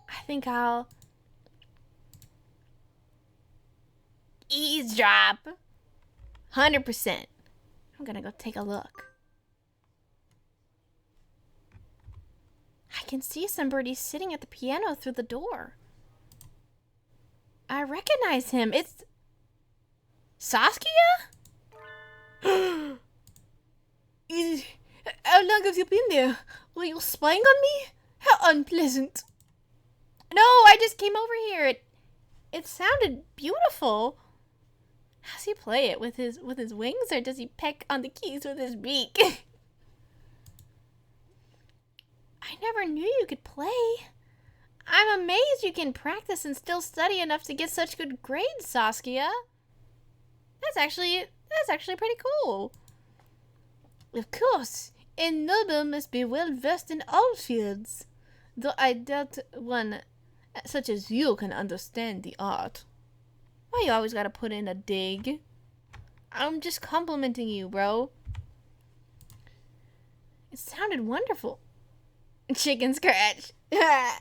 A: I think I'll eavesdrop. 100%. I'm gonna go take a look. I can see somebody sitting at the piano through the door. I recognize him. It's Saskia? How long have you been there? Were you spying on me? How unpleasant. No, I just came over here. It sounded beautiful. How's he play it? With his wings, or does he peck on the keys with his beak? I never knew you could play. I'm amazed you can practice and still study enough to get such good grades, Saskia. That's actually pretty cool. Of course, a noble must be well versed in all fields, though I doubt one such as you can understand the art. Why you always gotta put in a dig? I'm just complimenting you, bro. It sounded wonderful. Chicken scratch. Well,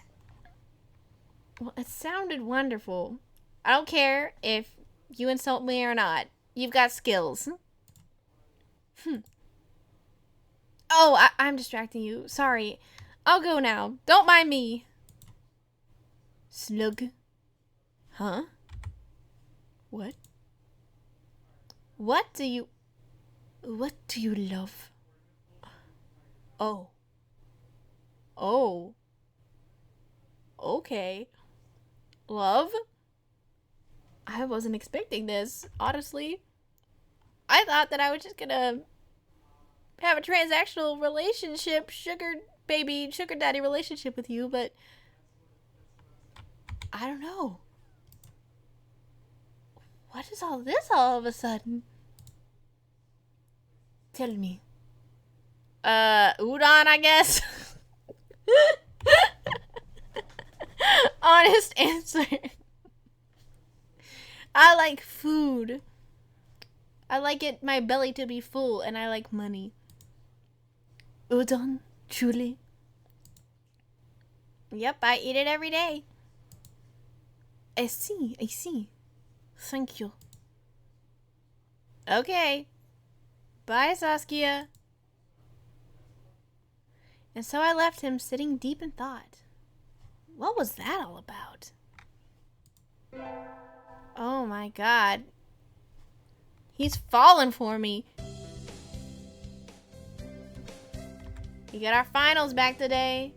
A: it sounded wonderful. I don't care if you insult me or not. You've got skills. Oh, I'm distracting you. Sorry. I'll go now. Don't mind me. Slug. Huh? What? What do you love? Oh. Oh. Okay. Love? I wasn't expecting this, honestly. I thought that I was just gonna have a transactional relationship, sugar daddy relationship with you, but I don't know. What is all this all of a sudden? Tell me. Udon, I guess. Honest answer. I like food. I like my belly to be full, and I like money. Udon, truly? Yep, I eat it every day. I see. Thank you. Okay. Bye, Saskia. And so I left him sitting deep in thought. What was that all about? Oh my god. He's fallen for me. We got our finals back today.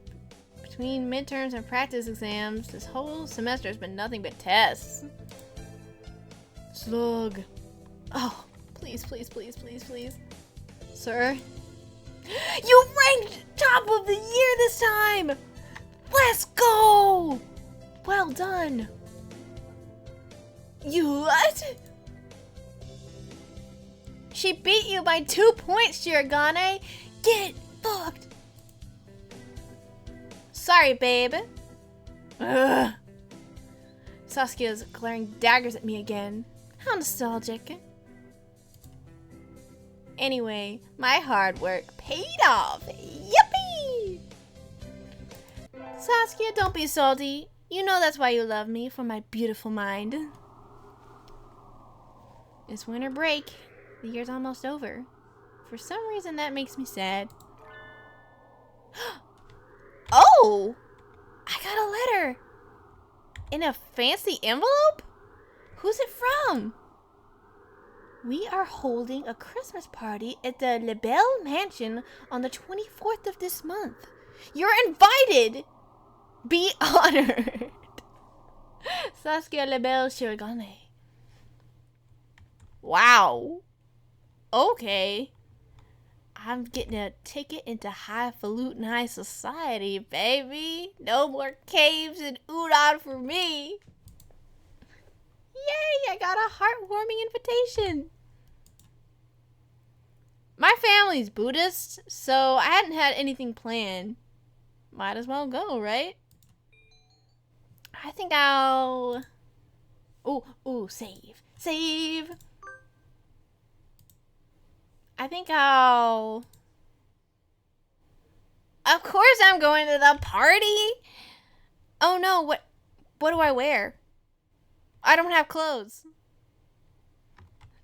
A: Between midterms and practice exams, this whole semester has been nothing but tests. Slug. Oh, please. Sir? You ranked top of the year this time! Let's go! Well done. You what? She beat you by 2 points, Shirogane. Get fucked. Sorry, babe. Ugh. Saskia's glaring daggers at me again. How nostalgic. Anyway, my hard work paid off. Yippee! Saskia, don't be salty. You know that's why you love me, for my beautiful mind. It's winter break. The year's almost over. For some reason, that makes me sad. Oh! I got a letter. In a fancy envelope? Who's it from? We are holding a Christmas party at the LaBelle Mansion on the 24th of this month. You're invited. Be honored. Saskia LaBelle Shirogane. Wow. Okay. I'm getting a ticket into highfalutin high society, baby. No more caves and udon for me. Yay, I got a heartwarming invitation. My family's Buddhist, so I hadn't had anything planned. Might as well go, right? I think I'll... Ooh, save. Save! I think I'll... Of course I'm going to the party! Oh no, what do I wear? I don't have clothes.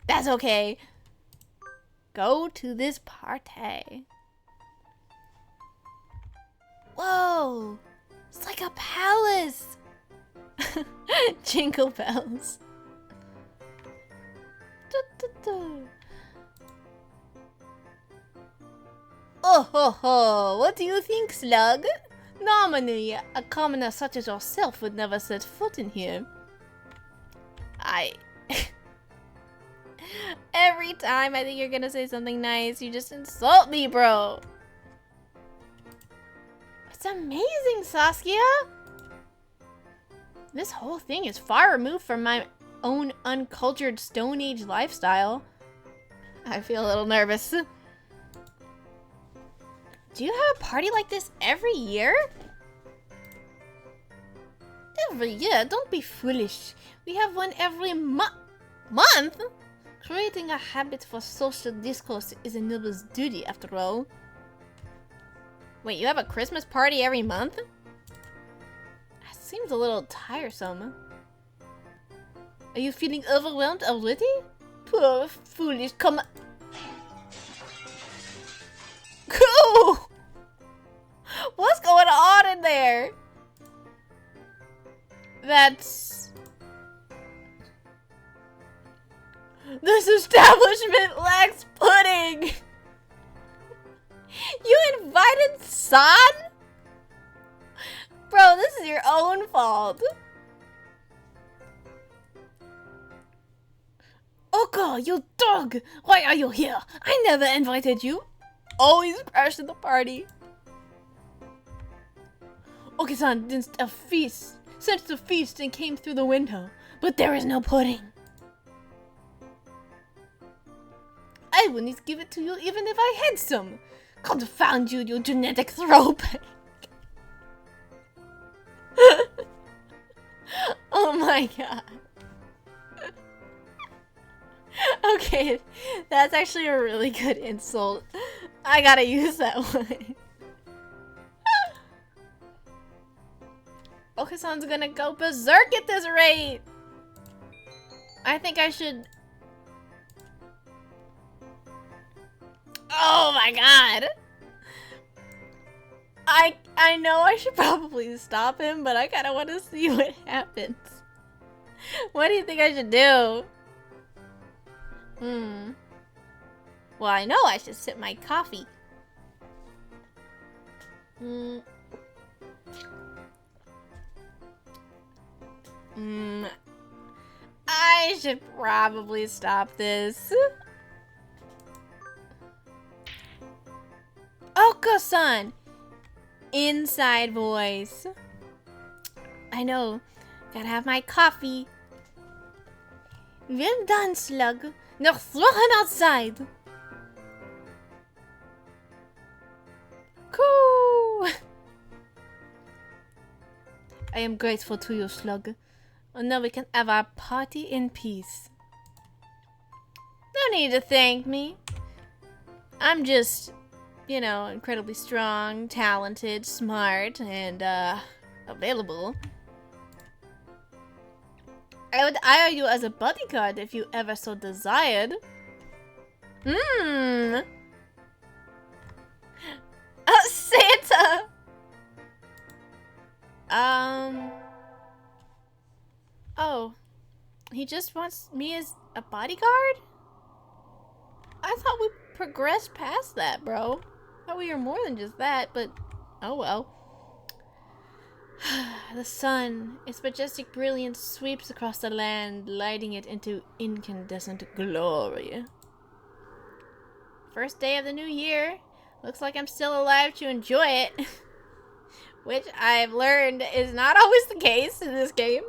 A: That's okay. Go to this party. Whoa! It's like a palace! Jingle bells. Oh ho ho! What do you think, Slug? Normally, a commoner such as yourself would never set foot in here. Every time I think you're gonna say something nice, you just insult me, bro. It's amazing, Saskia! This whole thing is far removed from my own uncultured Stone Age lifestyle. I feel a little nervous. Do you have a party like this every year? Every year? Don't be foolish. We have one every month? Creating a habit for social discourse is a noble's duty, after all. Wait, you have a Christmas party every month? That seems a little tiresome. Are you feeling overwhelmed already? Poor foolish, come on. Cool! What's going on in there? That's... This establishment lacks pudding! You invited San? Bro, this is your own fault. Oko, you dog! Why are you here? I never invited you. Always crashed at the party. Oki-san sensed a feast and came through the window, but there is no pudding. I wouldn't give it to you even if I had some. Confound you, you genetic throwback. Oh my god. Okay, that's actually a really good insult. I gotta use that one. Okasan's gonna go berserk at this rate. I think I should... Oh my god. I know I should probably stop him, but I kinda wanna see what happens. What do you think I should do? Well, I know I should sip my coffee. I should probably stop this. Oko-san! Inside voice. I know. Gotta have my coffee. Well done, Slug. Now throw him outside. Cool. I am grateful to you, Slug. And now we can have our party in peace. No need to thank me. I'm just, you know, incredibly strong, talented, smart, and, available. I would hire you as a bodyguard if you ever so desired. Santa! Oh. He just wants me as a bodyguard? I thought we progressed past that, bro. I thought we were more than just that, but oh well. The sun, its majestic brilliance sweeps across the land, lighting it into incandescent glory. First day of the new year. Looks like I'm still alive to enjoy it. Which I've learned is not always the case in this game.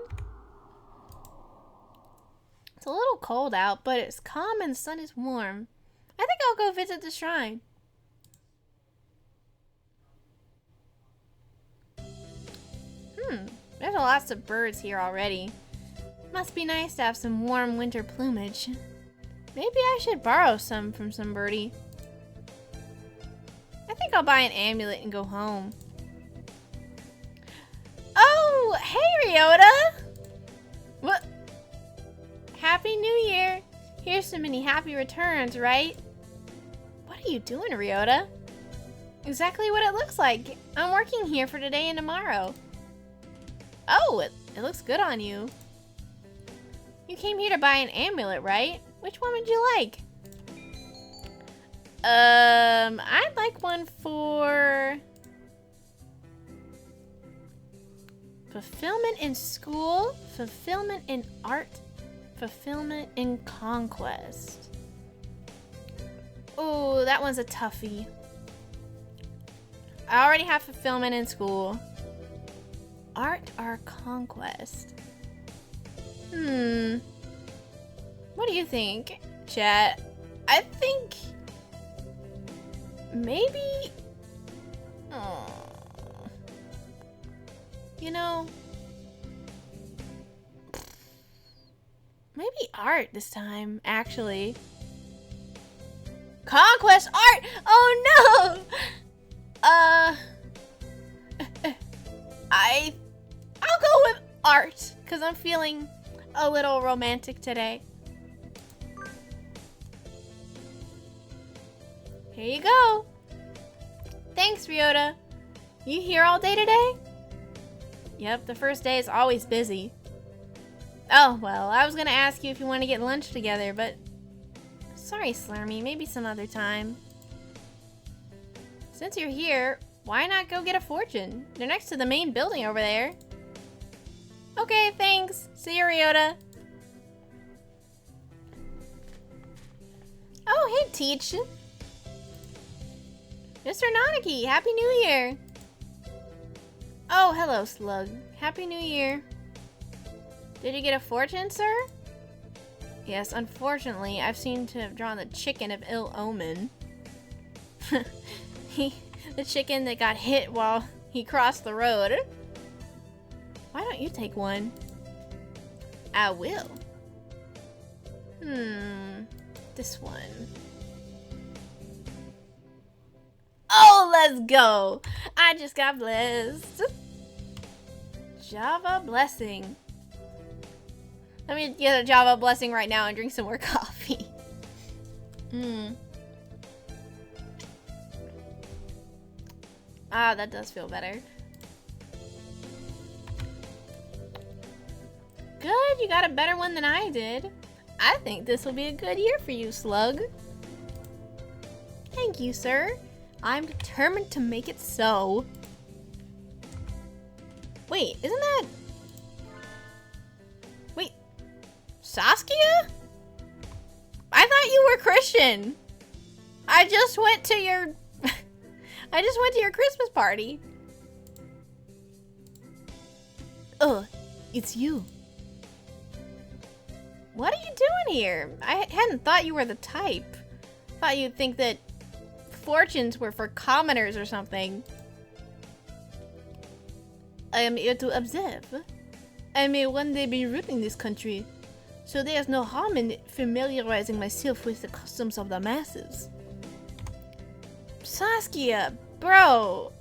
A: It's a little cold out, but it's calm and the sun is warm. I think I'll go visit the shrine. There's lots of birds here already. Must be nice to have some warm winter plumage. Maybe I should borrow some from some birdie. I think I'll buy an amulet and go home. Oh, hey Ryota! What? Happy New Year! Here's so many happy returns, right? What are you doing, Ryota? Exactly what it looks like. I'm working here for today and tomorrow. Oh, it looks good on you. You came here to buy an amulet, right? Which one would you like? I'd like one for fulfillment in school, fulfillment in art, fulfillment in conquest. Oh, that one's a toughie. I already have fulfillment in school. Art or conquest? What do you think, chat? I think maybe you know, maybe art this time, actually. Conquest art! Oh no! I'll go with art, because I'm feeling a little romantic today. Here you go. Thanks, Ryota. You here all day today? Yep, the first day is always busy. Oh, well, I was gonna ask you if you want to get lunch together, but sorry, Slurmy, maybe some other time. Since you're here, why not go get a fortune? They're next to the main building over there. Okay, thanks. See you, Ryota. Oh, hey, Teach. Mr. Nanaki, Happy New Year. Oh, hello, Slug. Happy New Year. Did you get a fortune, sir? Yes, unfortunately, I've seemed to have drawn the chicken of ill omen. The chicken that got hit while he crossed the road. Why don't you take one? I will. This one. Oh, let's go! I just got blessed. Java blessing. Let me get a Java blessing right now and drink some more coffee. Ah, that does feel better. Good, you got a better one than I did. I think this will be a good year for you, Slug. Thank you, sir. I'm determined to make it so. Wait, isn't that... Wait, Saskia? I thought you were Christian. I just went to your... I just went to your Christmas party. It's you. What are you doing here? I hadn't thought you were the type. Thought you'd think that fortunes were for commoners or something. I am here to observe. I may one day be ruling this country, so there's no harm in familiarizing myself with the customs of the masses. Saskia, bro,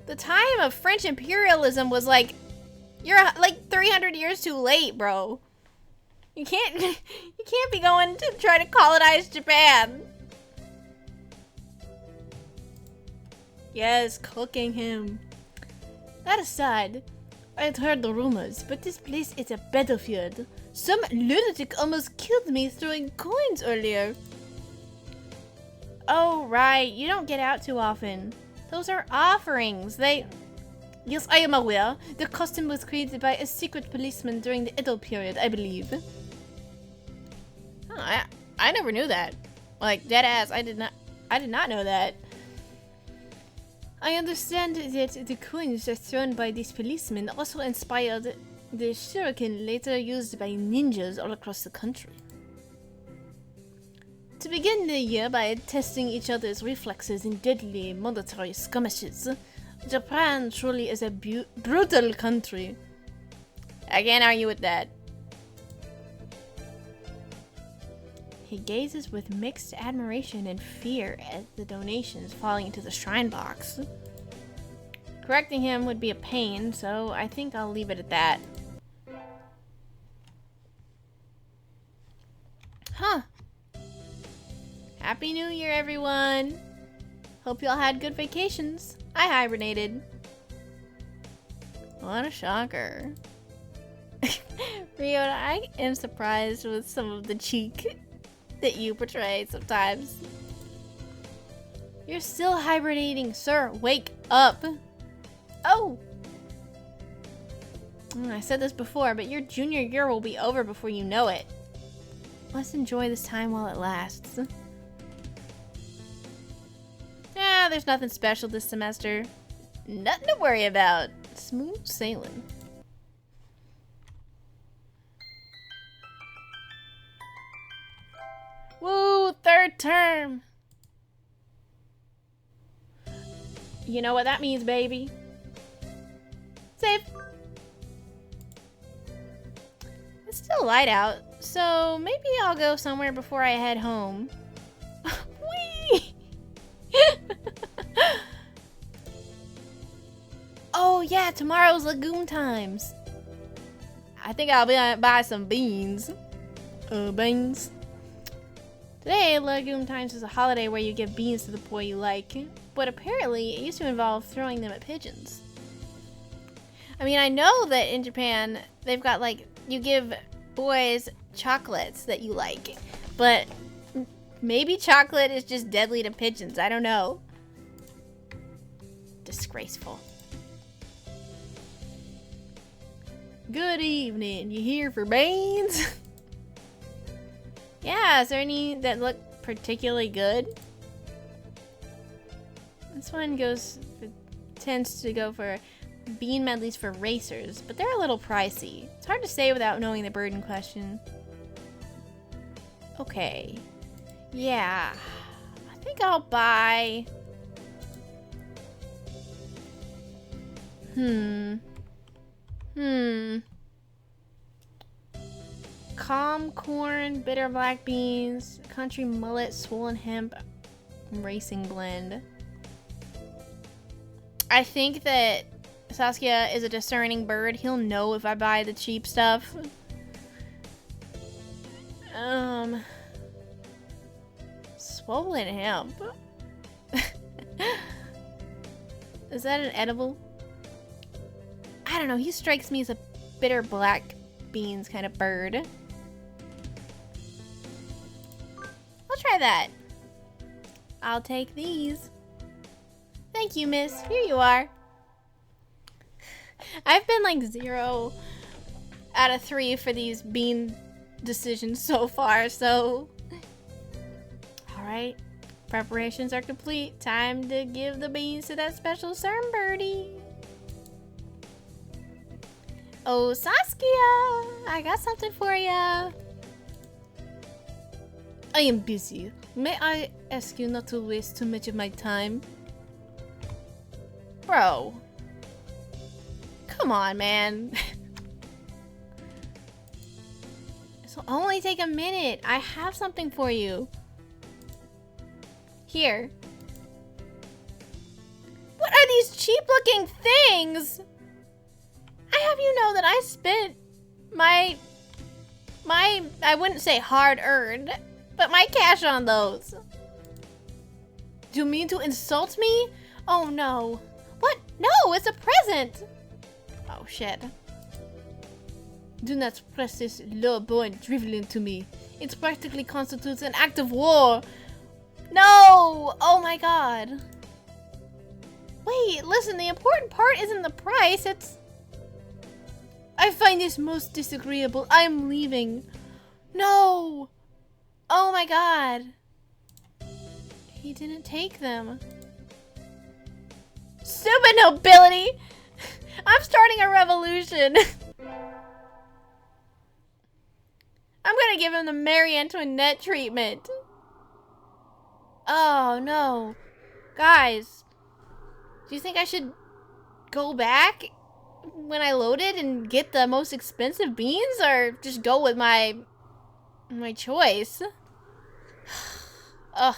A: the time of French imperialism was like, you're like 300 years too late, bro. You can't be going to try to colonize Japan. Yes, cooking him. That aside, I'd heard the rumors, but this place is a battlefield. Some lunatic almost killed me throwing coins earlier. Oh, right. You don't get out too often. Those are offerings. Yes, I am aware. The custom was created by a secret policeman during the Idle period, I believe. Oh, I never knew that. Like, dead ass, I did not know that. I understand that the coins thrown by these policemen also inspired the shuriken later used by ninjas all across the country. To begin the year by testing each other's reflexes in deadly military skirmishes, Japan truly is a brutal country. I can't argue with that. He gazes with mixed admiration and fear at the donations falling into the shrine box. Correcting him would be a pain, so I think I'll leave it at that. Huh. Happy New Year, everyone! Hope y'all had good vacations. I hibernated. What a shocker. Ryota, I am surprised with some of the cheek that you portray sometimes. You're still hibernating, sir. Wake up. Oh! I said this before, but your junior year will be over before you know it. Let's enjoy this time while it lasts. There's nothing special this semester. Nothing to worry about. Smooth sailing. Woo, third term. You know what that means, baby. Save. It's still light out, so maybe I'll go somewhere before I head home. Whee! Oh yeah, tomorrow's Lagoon Times. I think I'll buy some beans. Beans. Today, Lagoon Times is a holiday where you give beans to the boy you like, but apparently it used to involve throwing them at pigeons. I mean, I know that in Japan, they've got like, you give boys chocolates that you like, but maybe chocolate is just deadly to pigeons. I don't know. Disgraceful. Good evening. You here for beans? Yeah, is there any that look particularly good? This one tends to go for bean medleys for racers, but they're a little pricey. It's hard to say without knowing the bird in question. Okay. Yeah. I think I'll buy... Calm corn, bitter black beans, country mullet, swollen hemp, racing blend. I think that Sakuya is a discerning bird. He'll know if I buy the cheap stuff. Swollen hemp. Is that an edible? I don't know. He strikes me as a bitter black beans kind of bird. I'll try that. I'll take these. Thank you, miss. Here you are. I've been like 0 out of 3 for these bean decisions so far, so... Alright. Preparations are complete. Time to give the beans to that special CERN birdie. Oh, Sakuya! I got something for ya. I am busy. May I ask you not to waste too much of my time? Bro. Come on, man. This'll only take a minute. I have something for you. Here. What are these cheap-looking things? I have you know that I spent my I wouldn't say hard-earned, but my cash on those. Do you mean to insult me? Oh no. What? No, it's a present. Oh, shit. Do not press this low-born drivel into me. It practically constitutes an act of war. No! Oh my god. Wait, listen, the important part isn't the price, it's... I find this most disagreeable. I'm leaving. No! Oh my god. He didn't take them. Stupid nobility! I'm starting a revolution. I'm gonna give him the Marie Antoinette treatment. Oh no. Guys, do you think I should go back when I loaded and get the most expensive beans, or just go with my choice? Ugh.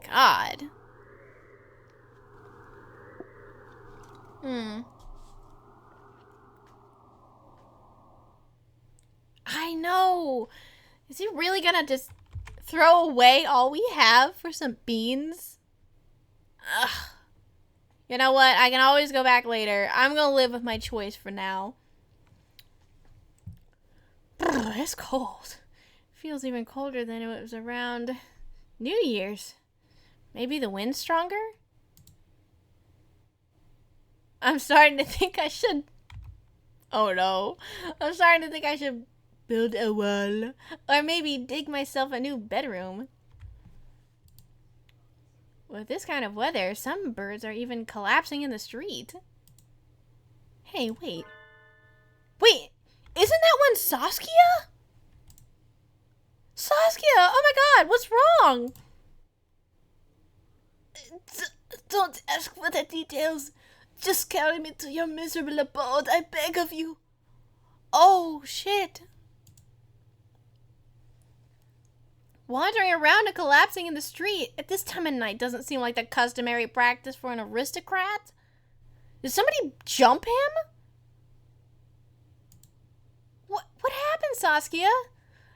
A: God. I know. Is he really gonna just throw away all we have for some beans? Ugh. You know what? I can always go back later. I'm gonna live with my choice for now. It's cold. Feels even colder than it was around New Year's. Maybe the wind's stronger? I'm starting to think I should... Oh no. I'm starting to think I should build a wall. Or maybe dig myself a new bedroom. With this kind of weather, some birds are even collapsing in the street. Hey, wait. Wait, isn't that one Saskia? Saskia! Oh my god, what's wrong? Don't ask for the details. Just carry me to your miserable abode, I beg of you. Oh, shit. Wandering around and collapsing in the street at this time of night doesn't seem like the customary practice for an aristocrat. Did somebody jump him? What happened, Saskia?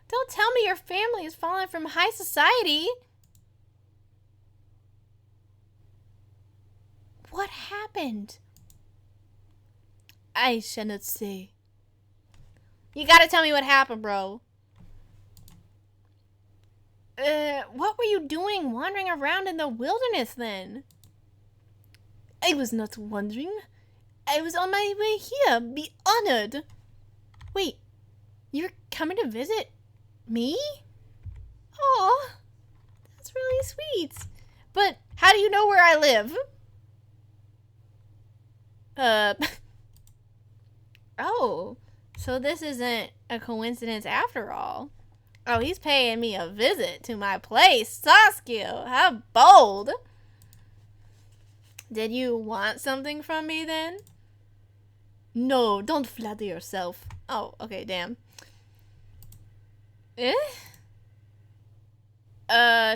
A: Don't tell me your family has fallen from high society. What happened? I shall not say. You gotta tell me what happened, bro. What were you doing wandering around in the wilderness then? I was not wandering. I was on my way here. Be honored. Wait, you're coming to visit me? Oh, that's really sweet. But how do you know where I live? Oh, so this isn't a coincidence after all. Oh, he's paying me a visit to my place. Saskia, how bold. Did you want something from me then? No, don't flatter yourself. Oh, okay, damn.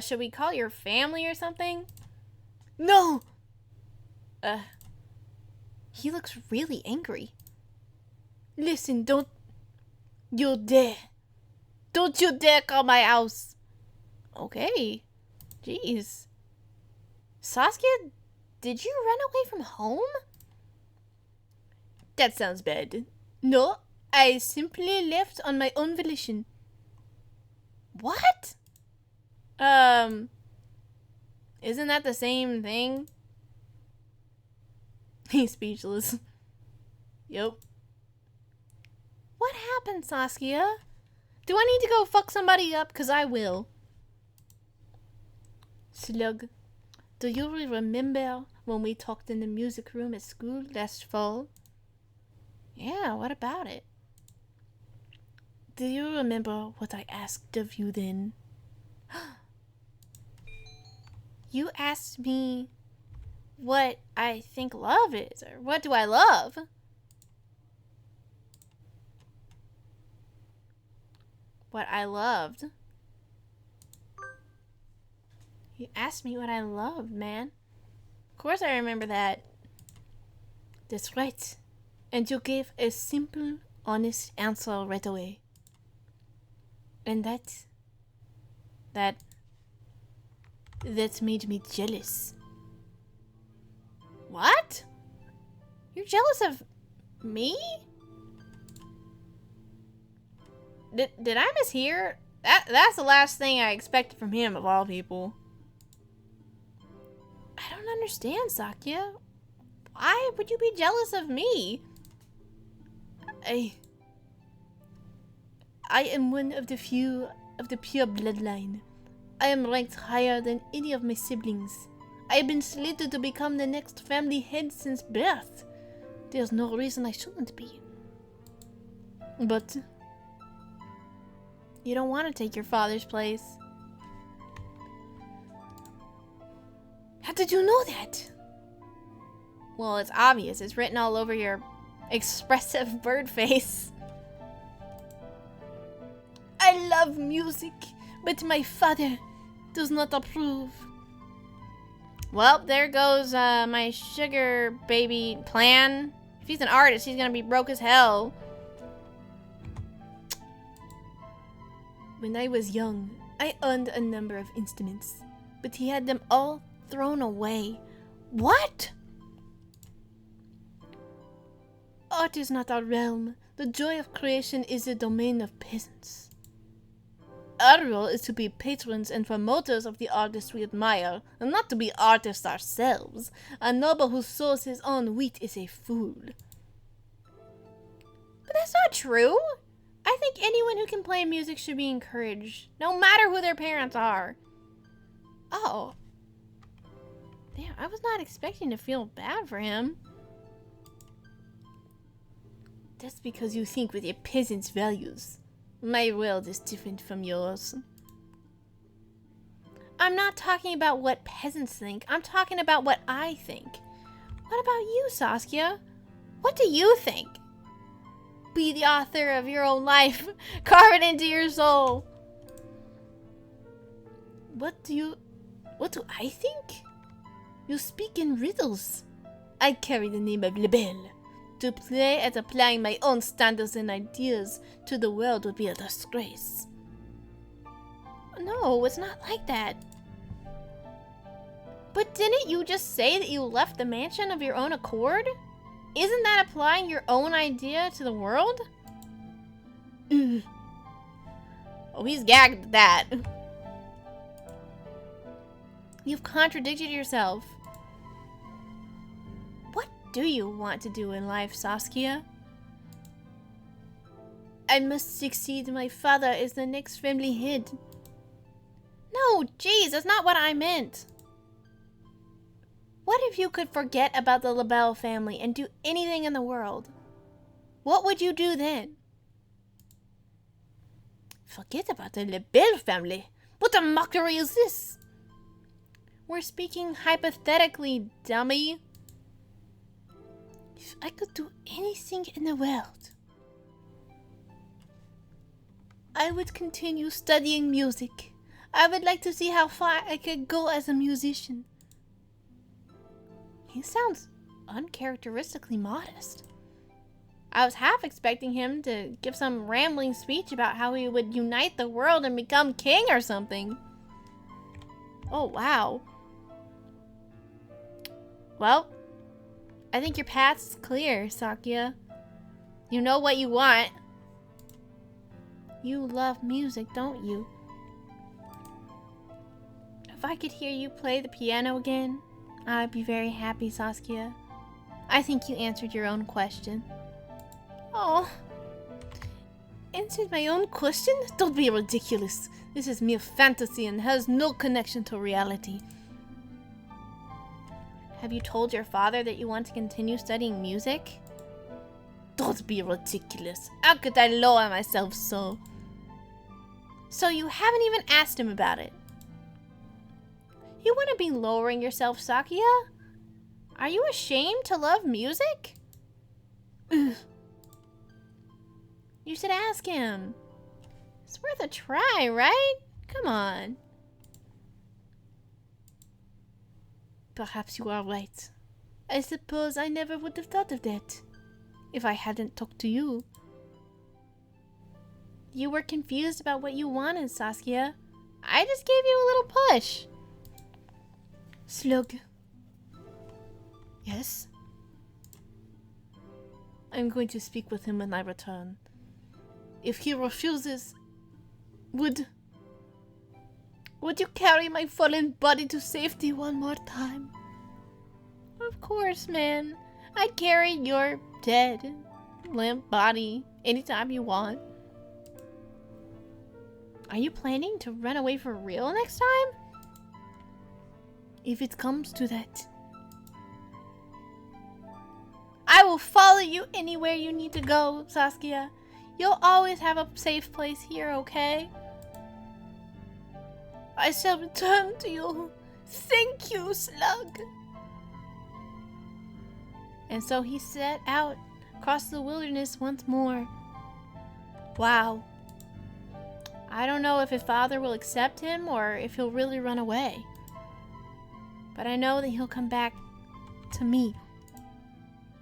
A: Should we call your family or something? No! He looks really angry. Listen, don't you dare. Don't you dare call my house. Okay. Jeez. Saskia, did you run away from home? That sounds bad. No, I simply left on my own volition. What? Isn't that the same thing? He's speechless. Yep. What happened, Saskia? Do I need to go fuck somebody up? Because I will. Slug, do you remember when we talked in the music room at school last fall? Yeah, what about it? Do you remember what I asked of you then? You asked me what I think love is, or what do I love? What I loved. You asked me what I loved, man. Of course I remember that. That's right. And you gave a simple, honest answer right away. And that made me jealous. What? You're jealous of me? Did I mishear? That's the last thing I expected from him, of all people. I don't understand, Sakuya. Why would you be jealous of me? I am one of the few of the pure bloodline. I am ranked higher than any of my siblings. I have been slated to become the next family head since birth. There's no reason I shouldn't be. But you don't want to take your father's place. How did you know that? Well, it's obvious. It's written all over your expressive bird face. I love music, but my father does not approve. Well, there goes my sugar baby plan. If he's an artist, he's gonna be broke as hell. When I was young, I owned a number of instruments, but he had them all thrown away. What? Art is not our realm. The joy of creation is the domain of peasants. Our role is to be patrons and promoters of the artists we admire, and not to be artists ourselves. A noble who sows his own wheat is a fool. But that's not true. I think anyone who can play music should be encouraged, no matter who their parents are. Oh. Damn, I was not expecting to feel bad for him. That's because you think with your peasant's values. My world is different from yours. I'm not talking about what peasants think. I'm talking about what I think. What about you, Sakuya? What do you think? Be the author of your own life. Carve it into your soul. What do I think? You speak in riddles. I carry the name of Lebel. To play at applying my own standards and ideas to the world would be a disgrace. No, it's not like that. But didn't you just say that you left the mansion of your own accord? Isn't that applying your own idea to the world? Oh, he's gagged at that. You've contradicted yourself. What do you want to do in life, Sakuya? I must succeed. My father is the next family head. No, jeez, that's not what I meant. What if you could forget about the Lebel family and do anything in the world? What would you do then? Forget about the Lebel family? What a mockery is this? We're speaking hypothetically, dummy. If I could do anything in the world, I would continue studying music. I would like to see how far I could go as a musician. He sounds uncharacteristically modest. I was half expecting him to give some rambling speech about how he would unite the world and become king or something. Oh, wow. Well, I think your path's clear, Sakuya. You know what you want. You love music, don't you? If I could hear you play the piano again, I'd be very happy, Sakuya. I think you answered your own question. Oh. Answered my own question? Don't be ridiculous. This is mere fantasy and has no connection to reality. Have you told your father that you want to continue studying music? Don't be ridiculous. How could I lower myself so? So you haven't even asked him about it. You wouldn't be lowering yourself, Sakuya. Are you ashamed to love music? You should ask him. It's worth a try, right? Come on. Perhaps you are right. I suppose I never would have thought of that if I hadn't talked to you. You were confused about what you wanted, Sakuya. I just gave you a little push. Slug. Yes? I'm going to speak with him when I return. If he refuses, would you carry my fallen body to safety one more time? Of course, man. I'd carry your dead, limp body anytime you want. Are you planning to run away for real next time? If it comes to that. I will follow you anywhere you need to go, Saskia. You'll always have a safe place here, okay? I shall return to you. Thank you, Slug. And so he set out across the wilderness once more. Wow. I don't know if his father will accept him or if he'll really run away. But I know that he'll come back to me.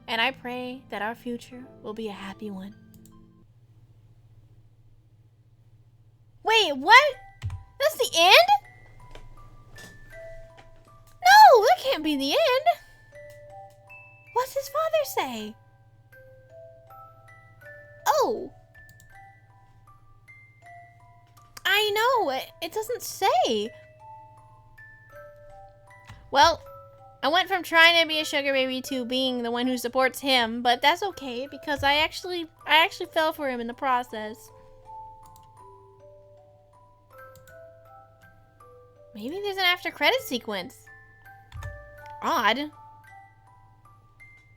A: And I pray that our future will be a happy one. Wait, what? That's the end? No, that can't be the end. What's his father say? Oh. I know, it doesn't say. Well, I went from trying to be a sugar baby to being the one who supports him, but that's okay because I actually fell for him in the process. Maybe there's an after credit sequence. Odd.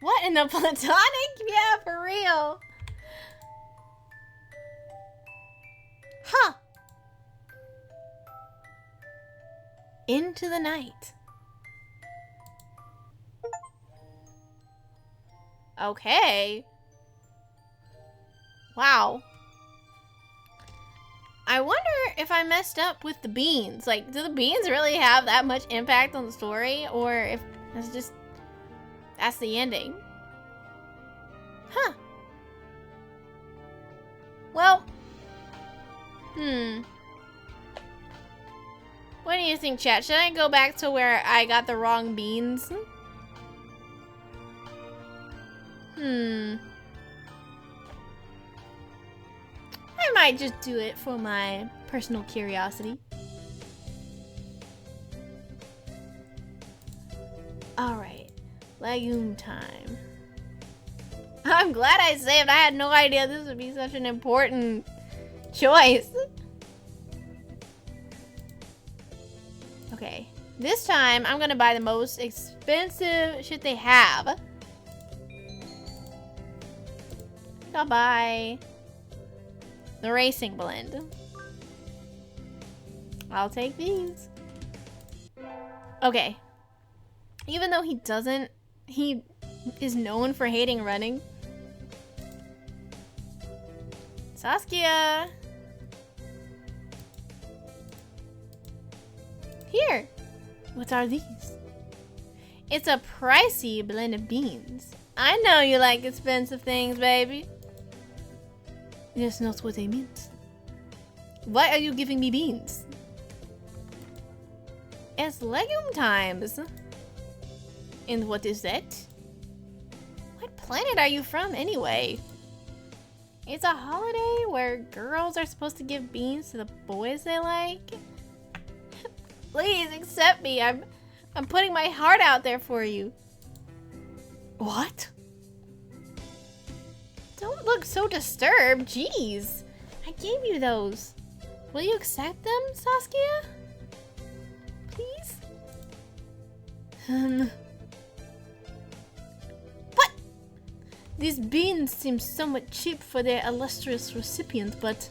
A: What in the platonic? Yeah, for real. Huh. Into the night. Okay. Wow. I wonder if I messed up with the beans. Like, do the beans really have that much impact on the story? Or if it's just... that's the ending. Huh. Well. What do you think, chat? Should I go back to where I got the wrong beans? I might just do it for my personal curiosity. Alright, legume time. I'm glad I saved. I had no idea this would be such an important choice. Okay, this time I'm gonna buy the most expensive shit they have. I'll buy the racing blend. I'll take these. Okay. Even though he is known for hating running. Saskia! Here! What are these? It's a pricey blend of beans. I know you like expensive things, baby. That's not what I meant. Why are you giving me beans? It's legume times. And what is that? What planet are you from anyway? It's a holiday where girls are supposed to give beans to the boys they like. Please accept me. I'm putting my heart out there for you. What? Don't look so disturbed. Jeez. I gave you those. Will you accept them, Saskia? Please? What? These beans seem somewhat cheap for their illustrious recipient, but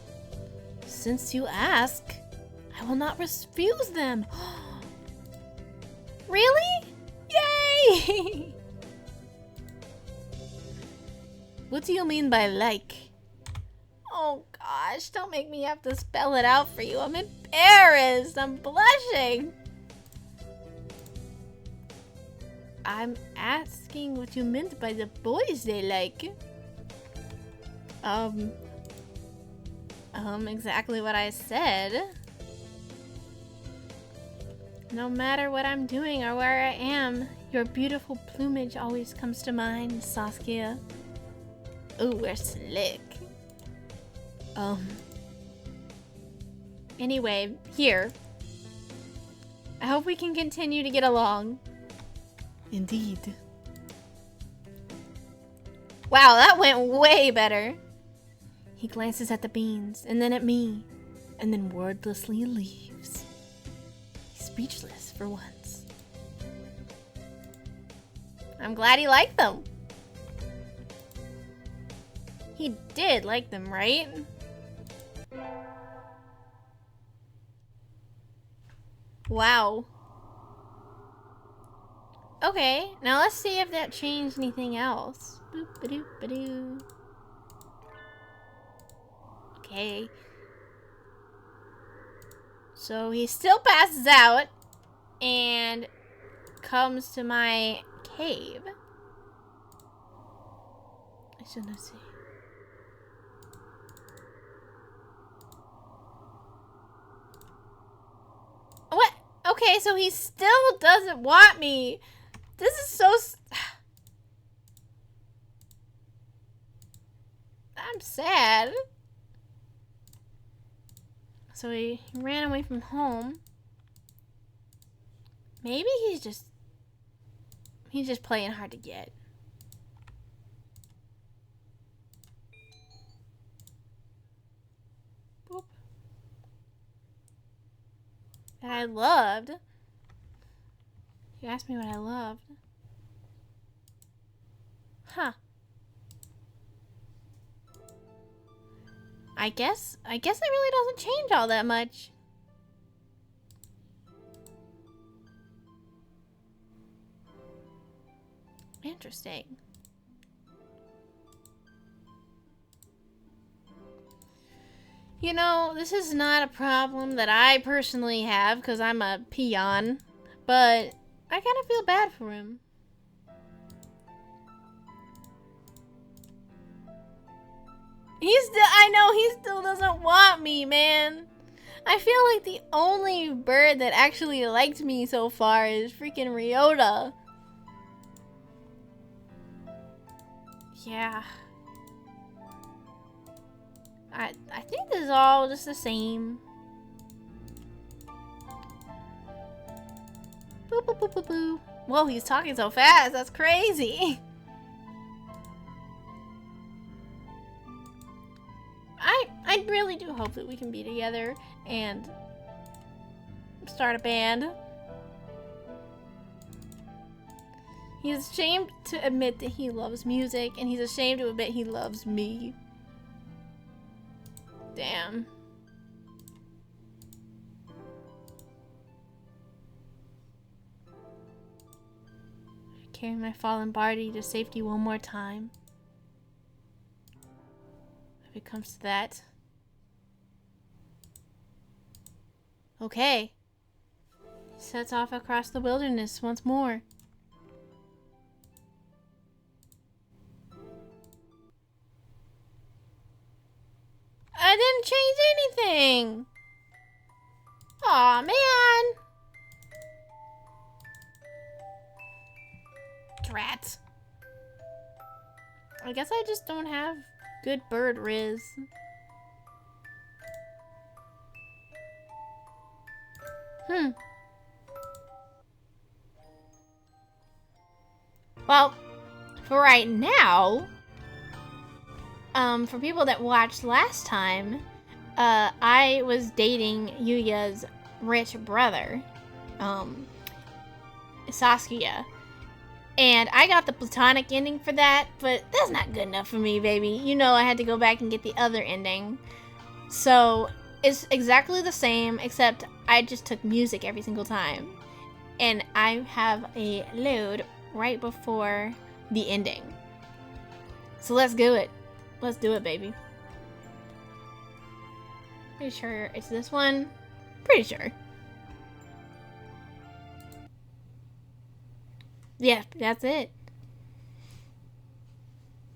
A: since you ask, I will not refuse them. Really? Yay! What do you mean by like? Oh gosh, don't make me have to spell it out for you. I'm embarrassed. I'm blushing. I'm asking what you meant by the boys they like. Exactly what I said. No matter what I'm doing or where I am, Your beautiful plumage always comes to mind, Sakuya. Ooh, we're slick. Anyway, here. I hope we can continue to get along. Indeed. Wow, that went way better. He glances at the beans, and then at me, and then wordlessly leaves. He's speechless for once. I'm glad he liked them. He did like them, right? Wow. Okay, now let's see if that changed anything else. Boop-a-doop-a-doo. Okay. So he still passes out and comes to my cave. I should not see. What? Okay, so he still doesn't want me. This is so... I'm sad. So he ran away from home. Maybe he's just playing hard to get. Boop. That I loved. You asked me what I loved. Huh. I guess it really doesn't change all that much. Interesting. You know, this is not a problem that I personally have because I'm a peon, but I kind of feel bad for him. I know he still doesn't want me, man. I feel like the only bird that actually liked me so far is freaking Ryota. Yeah. I think this is all just the same. Boop, boop, boop, boop, boop. Whoa, he's talking so fast. That's crazy. I really do hope that we can be together and start a band. He's ashamed to admit that he loves music, and he's ashamed to admit he loves me. Damn. Carry my fallen body to safety one more time. If it comes to that. Okay. He sets off across the wilderness once more. I didn't change anything. Aw, man. Drat. I guess I just don't have good bird riz. Well, for right now, for people that watched last time, I was dating Yuya's rich brother, Sakuya. And I got the platonic ending for that, but that's not good enough for me, baby. You know I had to go back and get the other ending. So, it's exactly the same, except I just took music every single time. And I have a load right before the ending. So let's do it. Let's do it, baby. Pretty sure it's this one. Pretty sure. Yeah, that's it.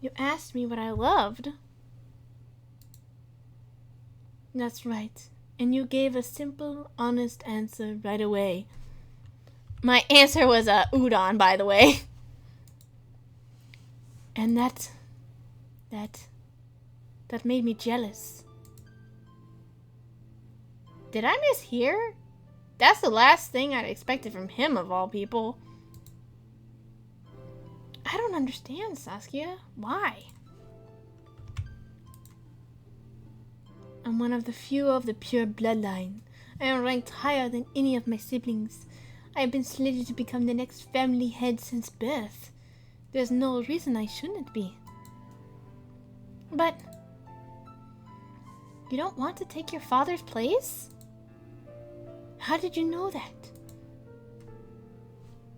A: You asked me what I loved. That's right. And you gave a simple, honest answer right away. My answer was udon, by the way. And that made me jealous. Did I mishear? That's the last thing I'd expected from him, of all people. I don't understand, Saskia. Why? I'm one of the few of the pure bloodline. I am ranked higher than any of my siblings. I have been slated to become the next family head since birth. There's no reason I shouldn't be. But you don't want to take your father's place? How did you know that?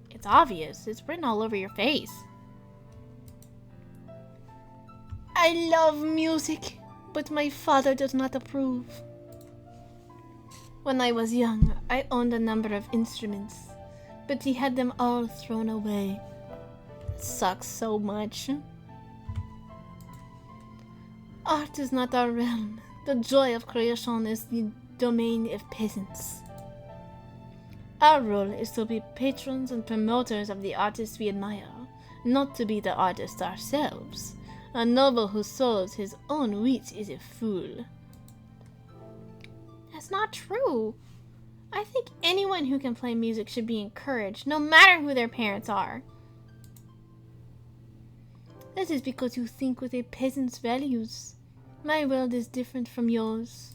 A: It's obvious. It's written all over your face. I love music, but my father does not approve. When I was young, I owned a number of instruments, but he had them all thrown away. It sucks so much. Art is not our realm. The joy of creation is the domain of peasants. Our role is to be patrons and promoters of the artists we admire, not to be the artists ourselves. A noble who sows his own wheat is a fool. That's not true. I think anyone who can play music should be encouraged, no matter who their parents are. That is because you think with a peasant's values. My world is different from yours.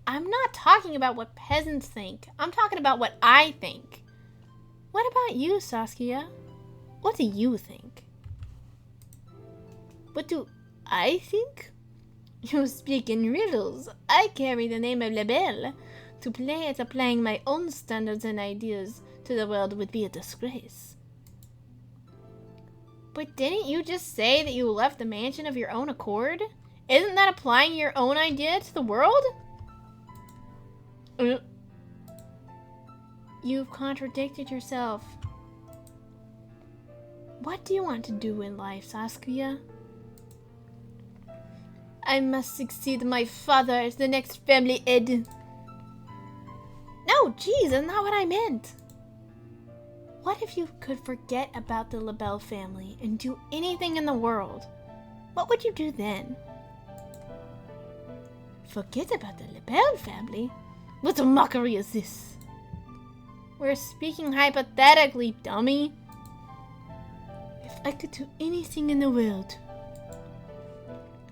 A: I'm not talking about what peasants think. I'm talking about what I think. What about you, Saskia? What do you think? What do I think? You speak in riddles. I carry the name of Lebel. To play at applying my own standards and ideas to the world would be a disgrace. But didn't you just say that you left the mansion of your own accord? Isn't that applying your own idea to the world? You've contradicted yourself. What do you want to do in life, Saskia? I must succeed my father as the next family head. No, geez, that's not what I meant. What if you could forget about the Lebel family and do anything in the world? What would you do then? Forget about the Lebel family? What a mockery is this? We're speaking hypothetically, dummy. If I could do anything in the world,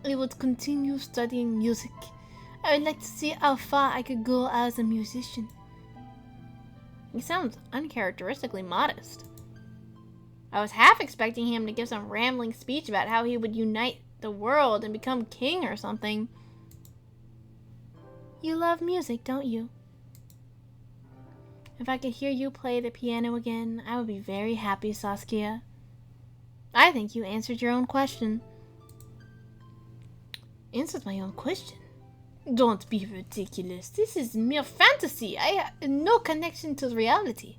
A: I would continue studying music. I would like to see how far I could go as a musician. He sounds uncharacteristically modest. I was half expecting him to give some rambling speech about how he would unite the world and become king or something. You love music, don't you? If I could hear you play the piano again, I would be very happy, Saskia. I think you answered your own question. Answered my own question? Don't be ridiculous. This is mere fantasy. I have no connection to reality.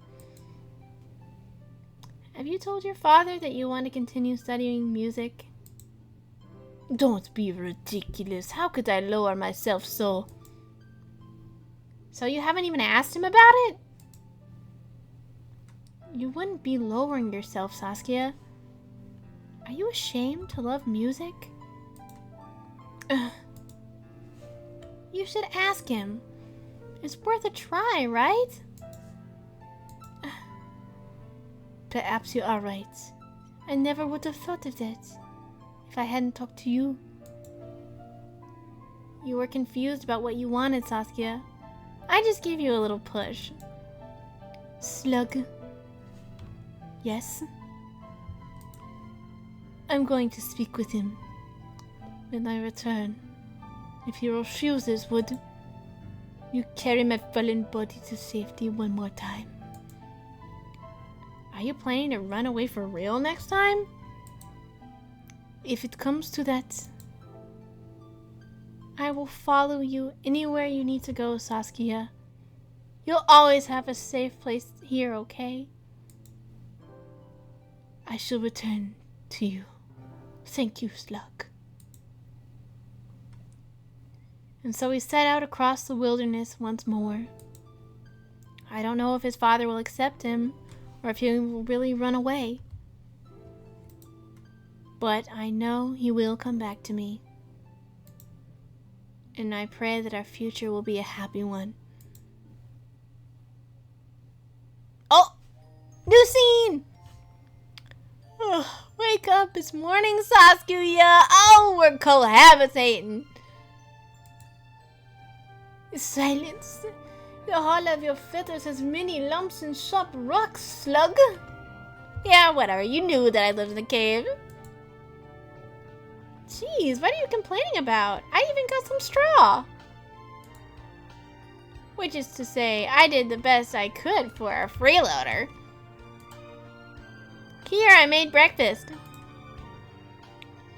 A: Have you told your father that you want to continue studying music? Don't be ridiculous. How could I lower myself so? So you haven't even asked him about it? You wouldn't be lowering yourself, Saskia. Are you ashamed to love music? You should ask him. It's worth a try, right? Perhaps you are right. I never would have thought of that if I hadn't talked to you. You were confused about what you wanted, Saskia. I just gave you a little push. Slug. Yes? I'm going to speak with him. When I return, if he refuses, would you carry my fallen body to safety one more time? Are you planning to run away for real next time? If it comes to that, I will follow you anywhere you need to go, Saskia. You'll always have a safe place here, okay? I shall return to you. Thank you, Slug. And so we set out across the wilderness once more. I don't know if his father will accept him or if he will really run away. But I know he will come back to me. And I pray that our future will be a happy one. Oh! New scene! Oh, wake up, it's morning, Sakuya! Oh, we're cohabitating! Silence. The hull of your feathers has many lumps and sharp rocks, slug. Yeah, whatever. You knew that I lived in the cave. Jeez, what are you complaining about? I even got some straw. Which is to say, I did the best I could for a freeloader. Here, I made breakfast.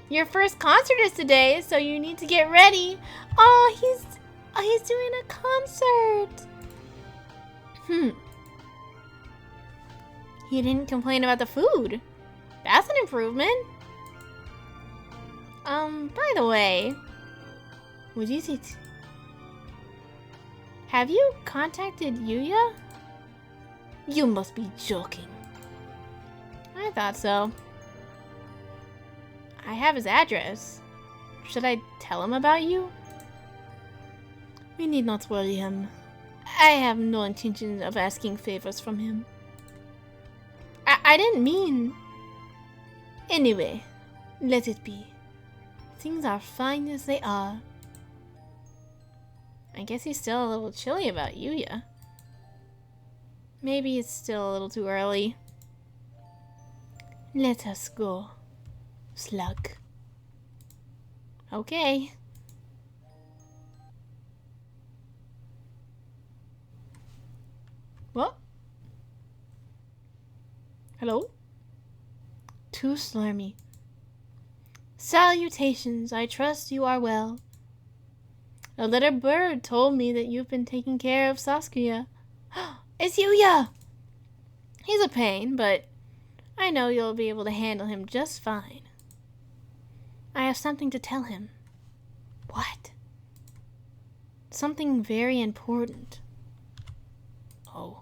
A: Your first concert is today, so you need to get ready. Oh, he's doing a concert. He didn't complain about the food. That's an improvement. By the way, what is it? Have you contacted Yuya? You must be joking. I thought so. I have his address. Should I tell him about you? We need not worry him. I have no intention of asking favors from him. I didn't mean... Anyway, let it be. Things are fine as they are. I guess he's still a little chilly about Yuya. Maybe it's still a little too early. Let us go, slug. Okay. What? Hello? Too slurmy. Salutations, I trust you are well. A little bird told me that you've been taking care of Sakuya. It's Yuya! He's a pain, but I know you'll be able to handle him just fine. I have something to tell him. What? Something very important. Oh.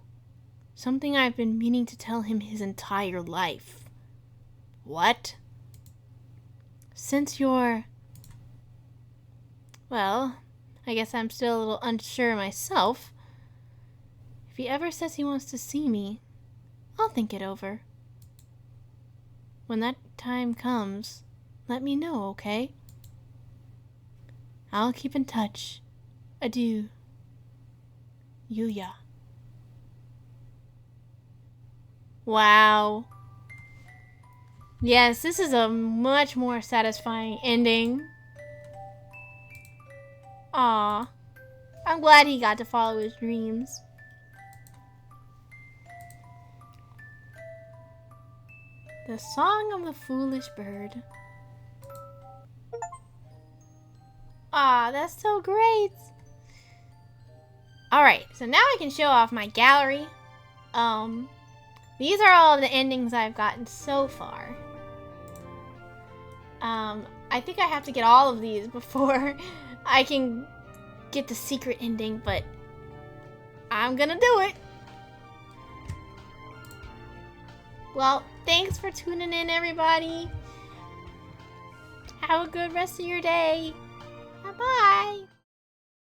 A: Something I've been meaning to tell him his entire life. What? Since you're... Well, I guess I'm still a little unsure myself. If he ever says he wants to see me, I'll think it over. When that time comes, let me know, okay? I'll keep in touch. Adieu. Yuya. Wow. Yes, this is a much more satisfying ending. Aw. I'm glad he got to follow his dreams. The Song of the Foolish Bird. Aw, that's so great. Alright, so now I can show off my gallery. These are all of the endings I've gotten so far. I think I have to get all of these before I can get the secret ending, but I'm gonna do it. Well, thanks for tuning in, everybody. Have a good rest of your day. Bye-bye.